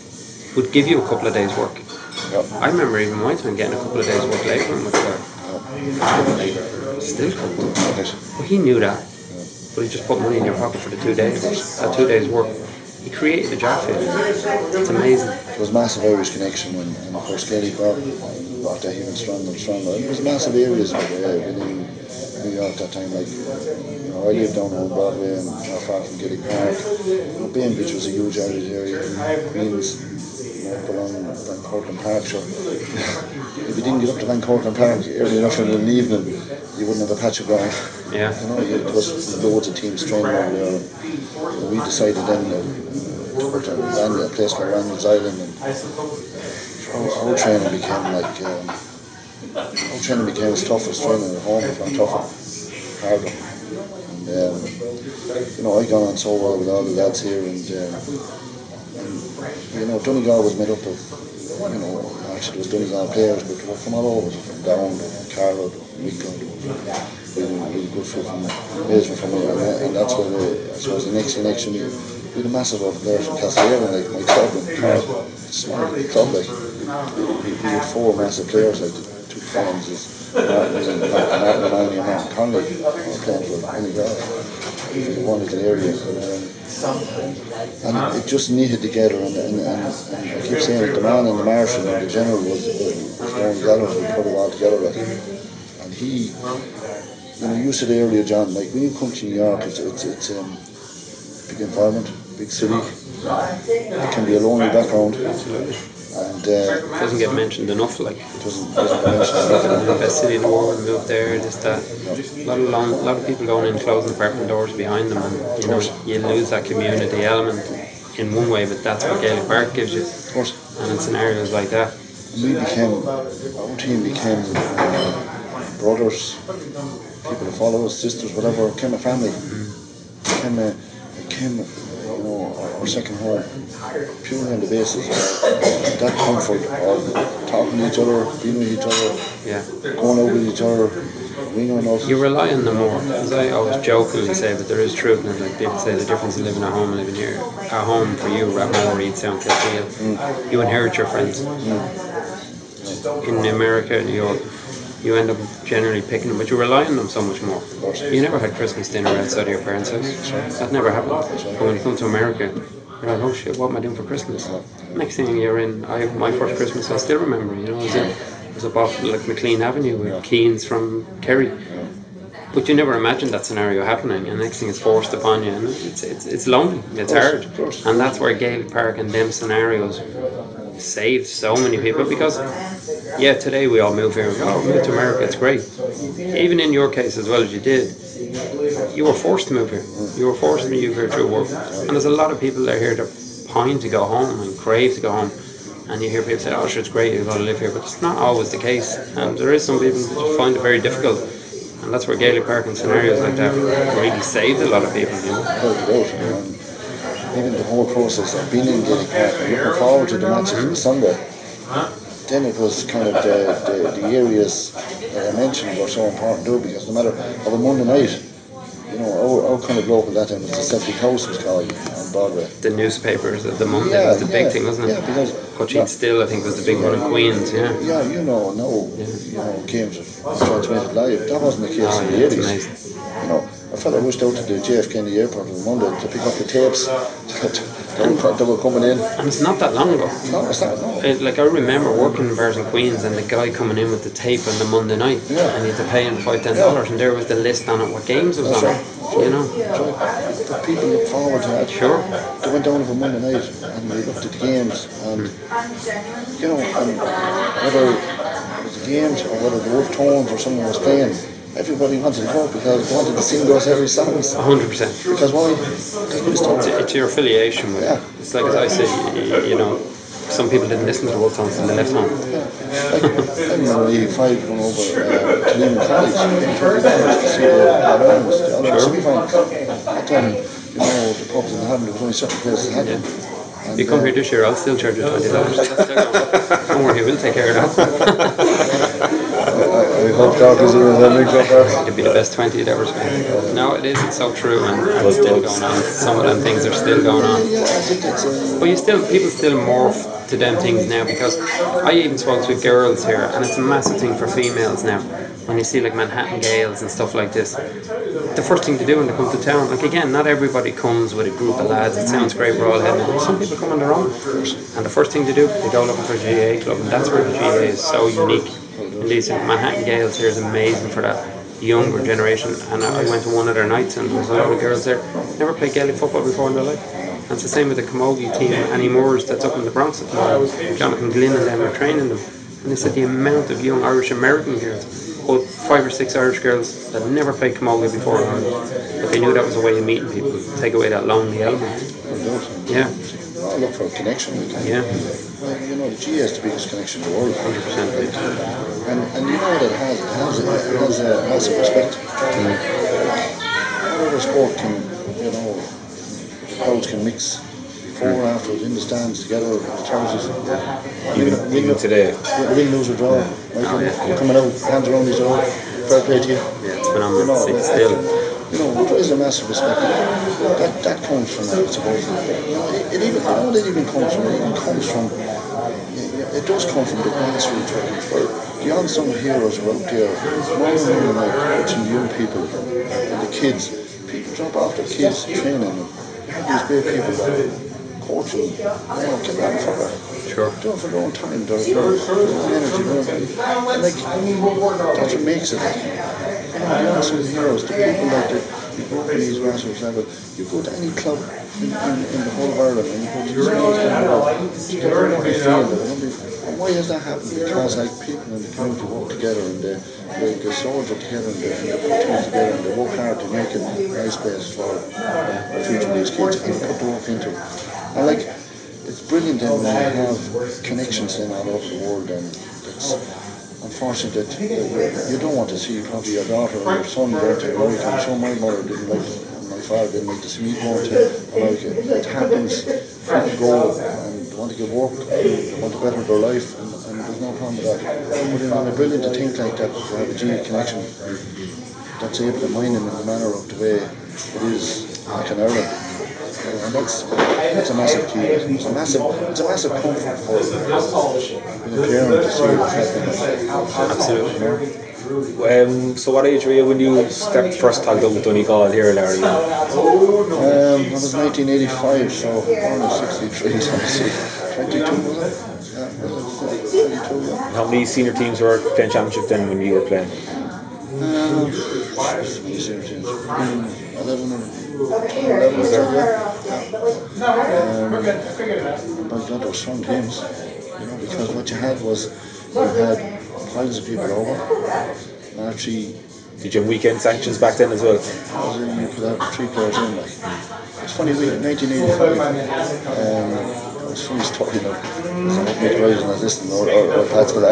would give you a couple of days work. I remember even my time getting a couple of days work later on with the car. Still couldn't. But he knew that. But he just put money in your pocket for the 2 days. That 2 days work. He created a job for you. It's amazing. There was massive Irish connection when of course Gaelic brought that even stronger and stronger. It was massive areas within New York that time, like I lived down on Broadway and not far from Gaelic Park. Bainbridge was a huge area, Queens, up along Van Cortlandt Park. Sure. If you didn't get up to Van Cortlandt Park early enough in the evening, you wouldn't have a patch of ground. Yeah. You know, it was loads of teams training over there. And we decided then to go to a place called Randall's Island, and our training became like as tough as training at home, if not tougher, harder. And you know, I got on so well with all the lads here, and you know, Donegal was made up of, you know, actually it was Donegal players, but they were from all over, from Down, Carlow, Wicklow, really good folk from Mason from here, and that's where I suppose the next election we had a massive of players from Castlehaven, like my club, and small club, like we had 4 massive players, like the 2 Francis, Martin O'Malley and Martin Conley, all playing for Donegal, for one little area. And it just knitted together, and I keep saying it, the man and the marshal and the general was going together, we put it all together, like. And he, you know, you said earlier, John, like when you come to New York, it's big environment, big city, it can be a lonely background. And it doesn't get mentioned enough, like. It doesn't get mentioned enough. The best city in the world, moved there, just that. A lot of people going in closing apartment doors behind them, and you know, you lose that community element in one way, but that's what Gaelic Park gives you. Of course. And in scenarios like that. Our team became brothers, people to follow us, sisters, whatever, became a family. Became you know, our second home, purely on the basis of that comfort of talking to each other, being with each other, going out with each other. We know enough. You rely on them more, as I always jokingly say, but there is truth in it. Like people say, the difference in living at home and living here. At home for you, Rathmore, Reed, Sound, Kilfield, you inherit your friends. In America, New York, you end up generally picking them, but you rely on them so much more. You never had Christmas dinner outside of your parents' house. That never happened. But when you come to America, you're like, oh shit, what am I doing for Christmas? Next thing you're in, my first Christmas I still remember, you know, it was about like McLean Avenue with Keane's from Kerry. But you never imagined that scenario happening, and next thing is forced upon you, and it's lonely, it's hard. And that's where Gaelic Park and them scenarios saved so many people, because yeah, today we all move here, move to America, it's great. Even in your case, as well as you did, you were forced to move here. You were forced to move here through work. And there's a lot of people that are here that pine to go home and crave to go home. And you hear people say, oh sure, it's great, you're going to live here, but it's not always the case. And there is some people that just find it very difficult. And that's where Gaelic Park and scenarios like that really saved a lot of people, you know. Even the whole process of being in Gaelic Park and looking forward to the matches on Sunday, then it was kind of the areas that I mentioned were so important too, because no matter of a Monday night, you know, our kind of local that time was the Celtic House was called on Broadway. The newspapers of the Monday was the big thing, wasn't it? Yeah, because Hutching Still, I think, was the big one in Queens, yeah. Yeah, you know, games are transmitted live. That wasn't the case in the 80s. Amazing. You know, a fella rushed out to the JFK in the airport on Monday to pick up the tapes that were coming in. And it's not that long ago. No, it's not, no. Like, I remember working in bars in Queens, and the guy coming in with the tape on the Monday night, and you had to pay him $5-10, and there was the list on it, what games it was on it, you know. But people look forward to that. Sure. They went down for Monday night, and they looked at the games, and, you know, and whether it was the games, or whether the Wolf Tones or someone was playing, everybody wanted to go because they wanted to sing those every songs. 100%. Because why? Because it's your affiliation with it. It's like, as I say, you know, some people didn't listen to the Wolf Tones and they left home. Like, I remember '85 going over to Lehman College to see the semi-final. That time, you know, the pubs in Haddon, there was only certain places that had them. If you come here this year, I'll still charge you $20. Don't worry, we'll take care of that. I hope God is a It'd be the best 20 you'd ever spent. No, it is. It's so true, and it's still going on. Some of them things are still going on. But people still morph to them things now, because I even spoke with girls here, and it's a massive thing for females now. When you see like Manhattan Gales and stuff like this, the first thing to do when they come to town, like again, not everybody comes with a group of lads. It sounds great, we're all heading. Some people come on their own, and the first thing to do, they go looking for a GA club, and that's where the GA is so unique. At least Manhattan Gales here is amazing for that. younger generation, and I went to one of their nights and there was a lot of girls there never played Gaelic football before in their life. And it's the same with the Camogie team, Annie Moores that's up in the Bronx at the moment, Jonathan Glynn and them are training them. And they said the amount of young Irish American girls, about 5 or 6 Irish girls that never played Camogie before in Ireland, but they knew that was a way of meeting people, take away that lonely element. Yeah. I look for a connection. Yeah. You know, the G has the biggest connection in the world. 100%. And you know what it has? It has a massive respect. Whatever sport can, you know, the crowds can mix before and afterwards in the stands together in the trousers. Even today. Win, lose or draw. You're coming out, hands around each other, fair play to you. Yeah, it's phenomenal. You know, Still. You know, there is a massive respect. That comes from that, I suppose. You know, it even comes from. It even comes from. It does come from the grassroots where the unsung heroes are out there, more and more coaching young people and the kids. People drop off their kids training them. These great people coaching, you know, get that for that. Sure. Do it for their own time, their own energy, and like that's what makes it. You know, the unsung heroes, the people that go to these grassroots level. You go to any club in the whole of Ireland, and you go to the schools in the world, you get everybody feeling it. And why has that happened? Because like people in the community work together and they soldier together and they put things together and they work hard to make it a nice place for the future of these kids and put the work into it. And like, it's brilliant then when you have connections then all over the world, and it's unfortunate that you don't want to see probably your daughter or your son going to America. I'm sure my mother didn't like it, and my father didn't like to see me going to America. It happens, people go and they want to get work, they want to better their life, and there's no problem with that. But it's brilliant to think like that, to have a G connection that's able to mind them in the manner of the way it is like in Ireland. And that's a massive key. It's a massive comfort for the parent to see what's happening. Absolutely. So what age were you when you stepped first tagged up with Donegal here, Larry? I was 1985, so born in 63, so 22 was it? Yeah, was it 22? Yeah. How many senior teams were playing championship then when you were playing? 11 was there, yeah. But God, those strong games, you know, because what you had was you had piles of people over, and actually. Did you have weekend sanctions back then as well? You could have 3 players in, like. It's funny, in 1985, it's funny story, you know, because I hope my guys are not listening or Pat's but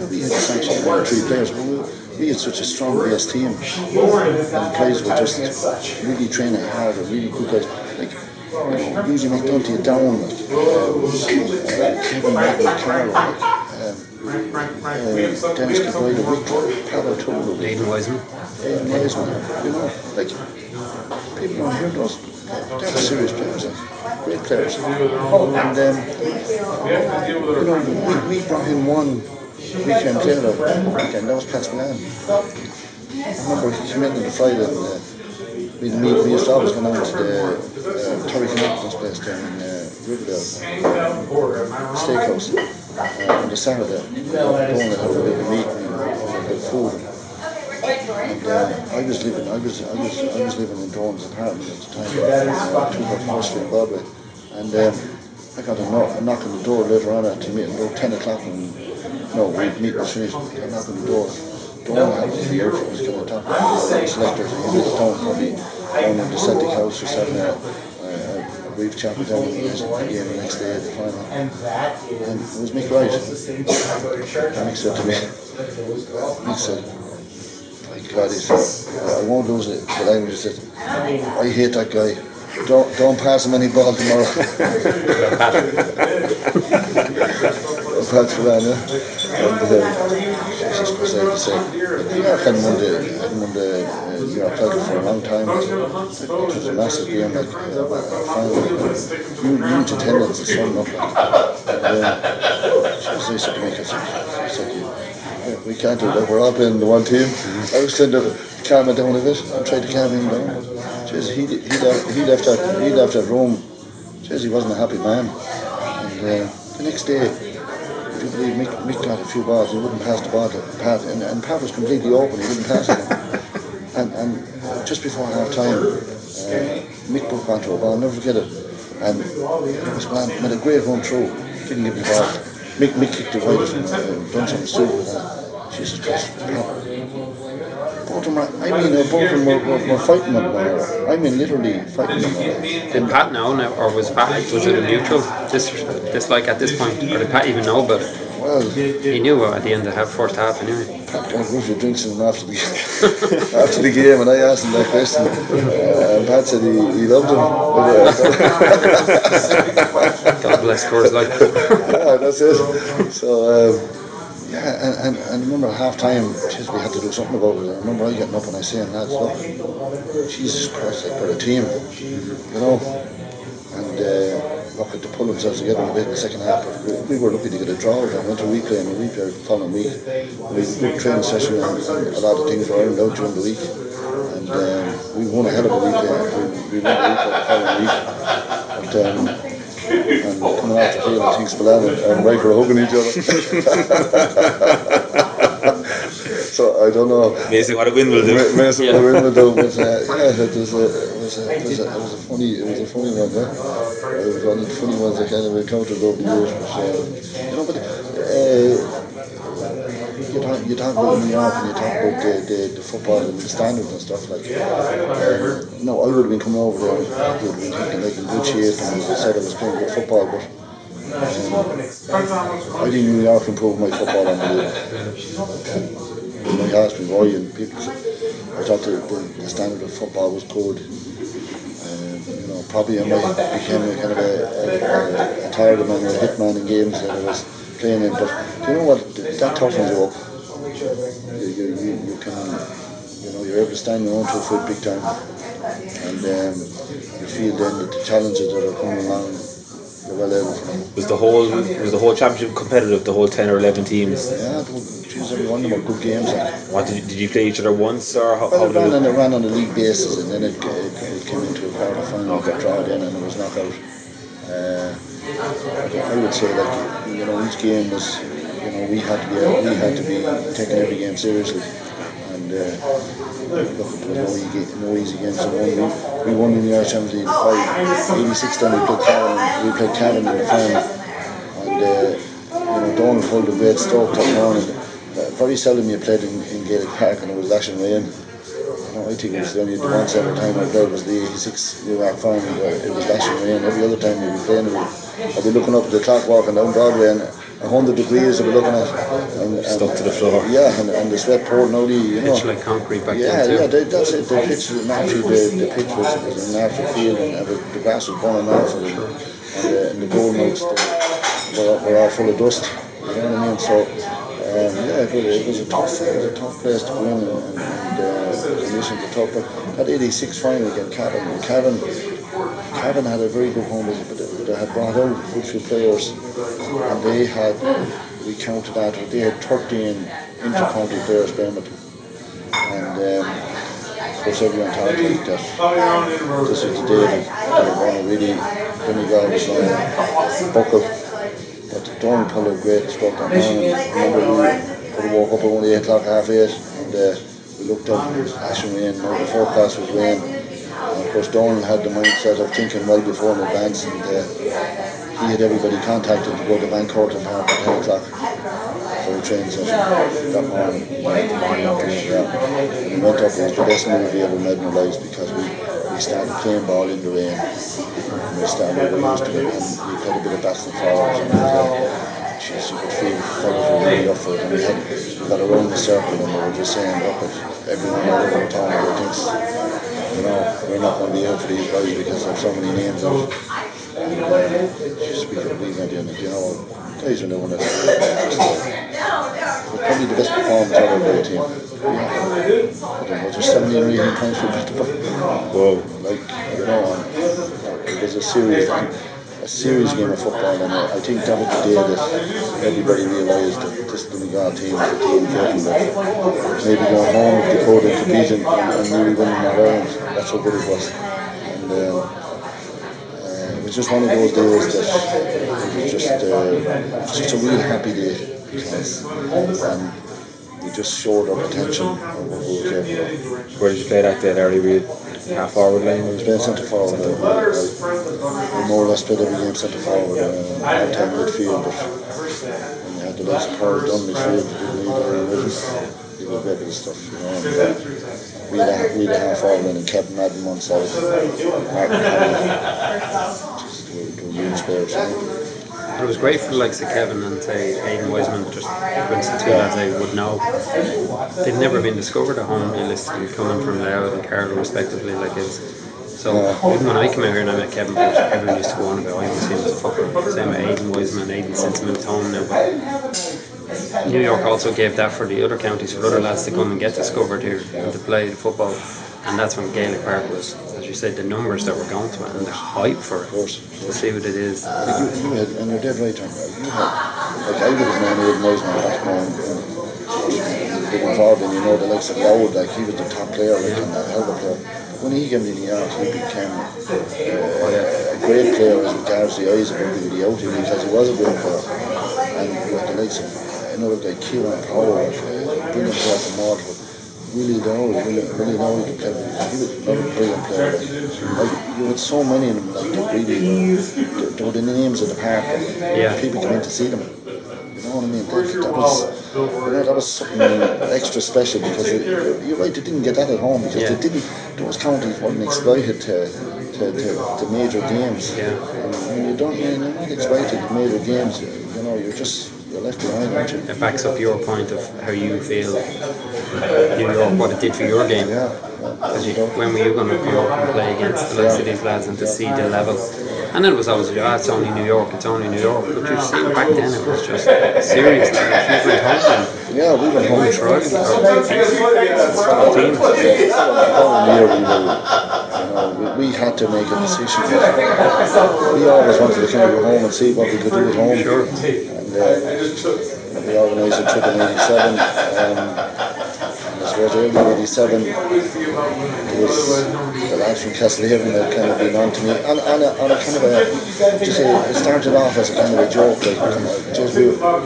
we had sanctions for 3 players. We had such a strong base team, and the guys were just really training hard, and really good guys. Like, you know, usually McDunty down, like Kevin Carroll, Dennis Caboyle, Pat O'Toole, Aidan Wiseman, you know, like people don't hear those. They were serious players, like, great players. And you know, we brought in one weekend player weekend, that was Pat Spillane. I remember he came in on the Friday and we used to always go down to the Terry Connectors place down in Riverdale Steakhouse on the Saturday. Going and have a bit of meat and good food. And I was living in Dawn's apartment at the time, 2 First Street, Broadway, and I got a knock on the door later on at the meeting, about 10 o'clock, and we'd meet was finished. I knocked on the door. Dawn had to be out, it was going to talk to the selectors, and he was down probably down in the Celtic House, just having a brief chat with them, and the game the next day at the final. And it was Mick Wright. And Mick said to me, my God, he said, I won't lose it. The language, he said, I hate that guy. Don't pass him any ball tomorrow. Pat Spillane, and Jesus Christ, New York hadn't won the New York title for a long time. It was a massive game, like finally, huge attendance and so on. And they said to me, I said, we can't do that. We're all playing the one team. I was trying to calm it down a bit. I tried to calm him down. Jeez, he left that room. Jeez, he wasn't a happy man. And the next day, if you believe Mick got a few balls, he wouldn't pass the ball to Pat, and Pat was completely open, he wouldn't pass it. And just before half time, Mick broke onto a ball, I'll never forget it. And it was man made a great run through, didn't give me the ball. Mick kicked it wide from done something stupid with that. Jesus Christ. Both of them were fighting one another. I mean, literally fighting one another. Did Pat know, or was it a neutral dislike at this point, or did Pat even know about it? Well, he knew at the end of the first half anyway. Pat got a few drinks in him after the game, and I asked him that question. And Pat said he loved him. God bless Coors Light. Yeah, that's it. So. Yeah, and I remember at half time, we had to do something about it. I remember I getting up and I saying, lads, look, Jesus Christ, like we're a team, you know. And look, to pull themselves together a bit in the second half. But we were lucky to get a draw. I went to replay the following week. We had a good training session and a lot of things were ironed out during the week. And we won a hell of a week. We won the week the following week. But, and coming out the field, I think Spillane and Riker are hugging each other. So I don't know. Amazing what a win will do. Amazing what a win will do. But it was a funny one. It was one of the funny ones I kind of encountered over the years. But, you know, but you talk about New York and you talk about the football and the standards and stuff like that. No, I would have been coming over there, I would have been thinking like in good shape, and as I said, I was playing good football, but I think New York improved my football unbelievable. When I asked me why, and people said, I thought the standard of football was good. You know, probably I became a kind of a tired man or a hitman in games that I was playing in, but you know what, that toughens you up. You can, you know, you're able to stand your own 2 foot big time, and you feel then that the challenges that are coming along, you're well able for them. Was the whole championship competitive? The whole 10 or 11 teams? Yeah, every one of them were good games. What did you play each other once, or how? Well, it ran on a league basis, and then it came into a quarter final, got drawn in, and it was knockout. I would say, like, you know, each game was, you know, we had to be taking every game seriously, and look, there was no easy games to win. We won in the Irish Championship 86. Then we played Cavan in the final, and you know, Donegal pulled a great stroke that morning. Very seldom you played in Gaelic Park and it was lashing rain. I think it was the only once every time I played was the 86 New York final where it was lashing rain. Every other time we'd be playing, I'd be looking up at the clock walking down Broadway, and 100 degrees I'd be looking at. And stuck to the floor. Yeah, and the sweat pouring out of you know. Pitch like concrete back then too. Yeah, that's it. The pitch was naturally, the pitch was a natural field, and the grass was burning off, and the goal notes were all full of dust. You know what I mean? So, yeah, it was a tough place to win, and conditions were tough. But that 86 final against Cavan had a very good home visit, but they had brought out a good few players, and we counted that, they had 13 inter-county players playing with them. And of course everyone thought that this is the day that they're going to really, Donegal was going to buckle. But Donegal pulled a great stroke that morning. Remember, we woke up at only 8 o'clock, half 8, and we looked up, it was lashing rain, now the forecast was rain. And of course Donegal had the mindset of thinking well before in advance, and he had everybody contacted to go to Bancourt and Park at 10 o'clock for a training session that morning. And we went up, it was the best move we ever made in our lives, because we started playing ball in the rain, and we started used to it, and we played a bit of backs and forwards, and geez, you could feel fellas were really up for it, and we got around the circle, and we were just saying, look, at everyone all over the town that thinks, you know, we're not going to be out for these guys because they have so many names out. And just we went in, and you know, guys are doing it. It was probably the best performance ever by a team. Yeah. It was 17 or 18 points we picked up. Whoa. Like, you know, it was a serious game of football, and I think that was the day that everybody realised that this Donegal team was a team capable of maybe going home if they could and competing and really winning All Ireland. That's how good it was. And it was just one of those days that it was just a real happy day because we just showed our potential of what we were capable of. Where did you play that day, Larry? Were you half forward line? I was playing centre forward. I more or less played every game centre forward. Hard time midfield, but when you had the likes of Paul done midfield, you didn't need Larry Wilson. He was great with the stuff, you know. And, we had a half forward line and Kevin Madden one side, Martin Howell. Just were huge players. It was great for the likes of Kevin and say Aidan Wiseman, just Winston, two lads I would know. They've never been discovered at home realistically, coming from Louth and Carlow respectively. So even when I came out here and I met Kevin, everyone used to go on about I always see him as a fucker. Same with Aidan Wiseman. Aidan since moved home now. But New York also gave that for the other counties, for other lads to come and get discovered here and to play the football. And that's when Gaelic Park was, as you said, the numbers that were going to it and the hype for it. To see what it is. And you're dead right, Tom. Like I would have known Aidan Wiseman back when he was involved in, you know, the likes of Loud, like he was the top player, like, and a hell of a player. When he came to New York, he became a great player as regards the eyes of everybody out here because he was a great player. And with the likes of another guy, Kieran Power, brilliant player from Waterford. Really know he could play. He was another brilliant player. Like you had so many of them, like they were the names of the park. People came in to see them. You know what I mean? That was something extra special because you're right. They didn't get that at home because they didn't. Those counties weren't exploited to major games. And you're not exploited to major games. You know, you're left behind, aren't you? It backs up your point of how you feel New York, what it did for your game. Because when were you going to come up and play against the likes of these lads and to see the level? And it was always, it's only New York, it's only New York. But you see, back then it was just serious. You went home. We went home. We had to make a decision. We always wanted to kind of go home and see what we could do at home. Sure. And we organised a trip in '87. I suppose early '87, there was the lads from Castlehaven that kind of been on to me on a kind of it started off as a kind of a joke, like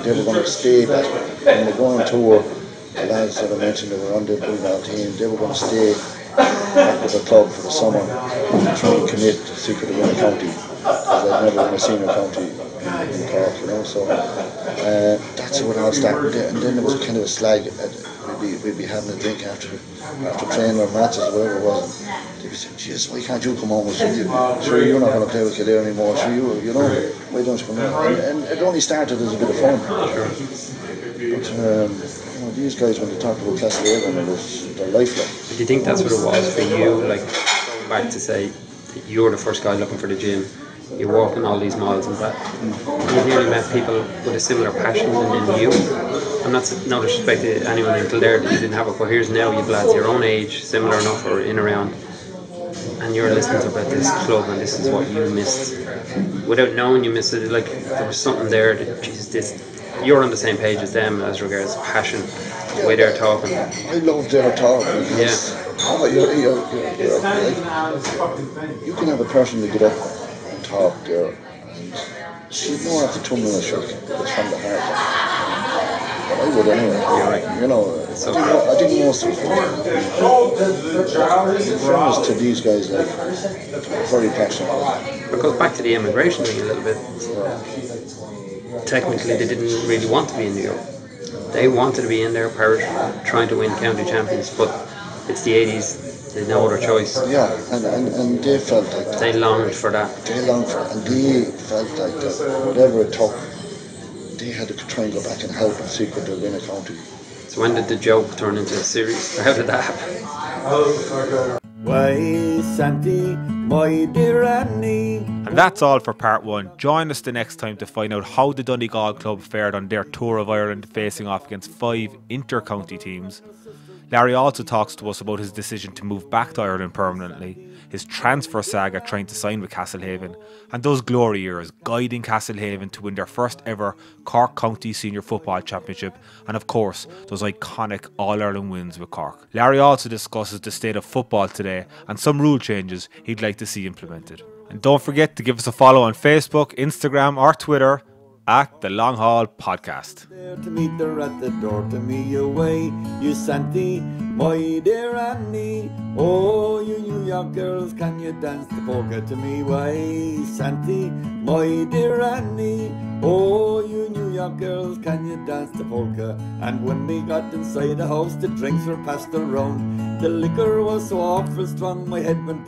they were going to stay back when they were going tour. The lads that I mentioned that were on the Donegal team, they were going to stay back with the club for the summer and try and commit to secret to win a county because they'd never won a senior county in Cork, you know. So that's how it all started. And then there was kind of a slag. We'd be having a drink after training or matches or whatever it was. And they'd be saying, "Jeez, why can't you come home? Sure, you're not going to play with Kildare anymore. Sure, you know, why don't you come home?" And it only started as a bit of fun. But these guys, when they talked about Castlehaven, it was their lifeline. Do you think that's what it was for you? Like going back to say that you're the first guy looking for the gym. You're walking all these miles and that. You've nearly met people with a similar passion than you. I'm not no disrespect to anyone in Kildare that you didn't have it, but here's now you've lads your own age, similar enough or in around, and you're listening to about this club and this is what you missed. Without knowing you missed it, like there was something there that, Jesus, you're on the same page as them as regards passion, the way they're talking. I love their talk because you can have a person to get up and talk there, and she'd know after 2 minutes it's from the heart. But I would anyway. You're right. You know, I didn't know so. Friends to these guys, like, very passionate. It goes back to the immigration thing a little bit. Technically, they didn't really want to be in New York. They wanted to be in their parish, trying to win county champions, but it's the 80s, they had no other choice. Yeah, and they felt like that. They longed for that. They longed for it, and they felt like that. Whatever it took, they had to try and go back and help in secret to win a county. So when did the joke turn into a series? How did that happen? Why, Santi, my dear Annie. And that's all for part 1. Join us the next time to find out how the Donegal club fared on their tour of Ireland, facing off against 5 inter-county teams. Larry also talks to us about his decision to move back to Ireland permanently, his transfer saga trying to sign with Castlehaven, and those glory years guiding Castlehaven to win their first ever Cork County Senior Football Championship, and of course those iconic All-Ireland wins with Cork. Larry also discusses the state of football today and some rule changes he'd like to see implemented. And don't forget to give us a follow on Facebook, Instagram or Twitter at The Long Haul Podcast. There to meet her at the door to me away, you Santy, my dear Annie. Oh, you New York girls, can you dance the polka to me way? Santy, my dear Annie. Oh, you New York girls, can you dance the polka? And when we got inside the house, the drinks were passed around. The liquor was so awful strong, my head went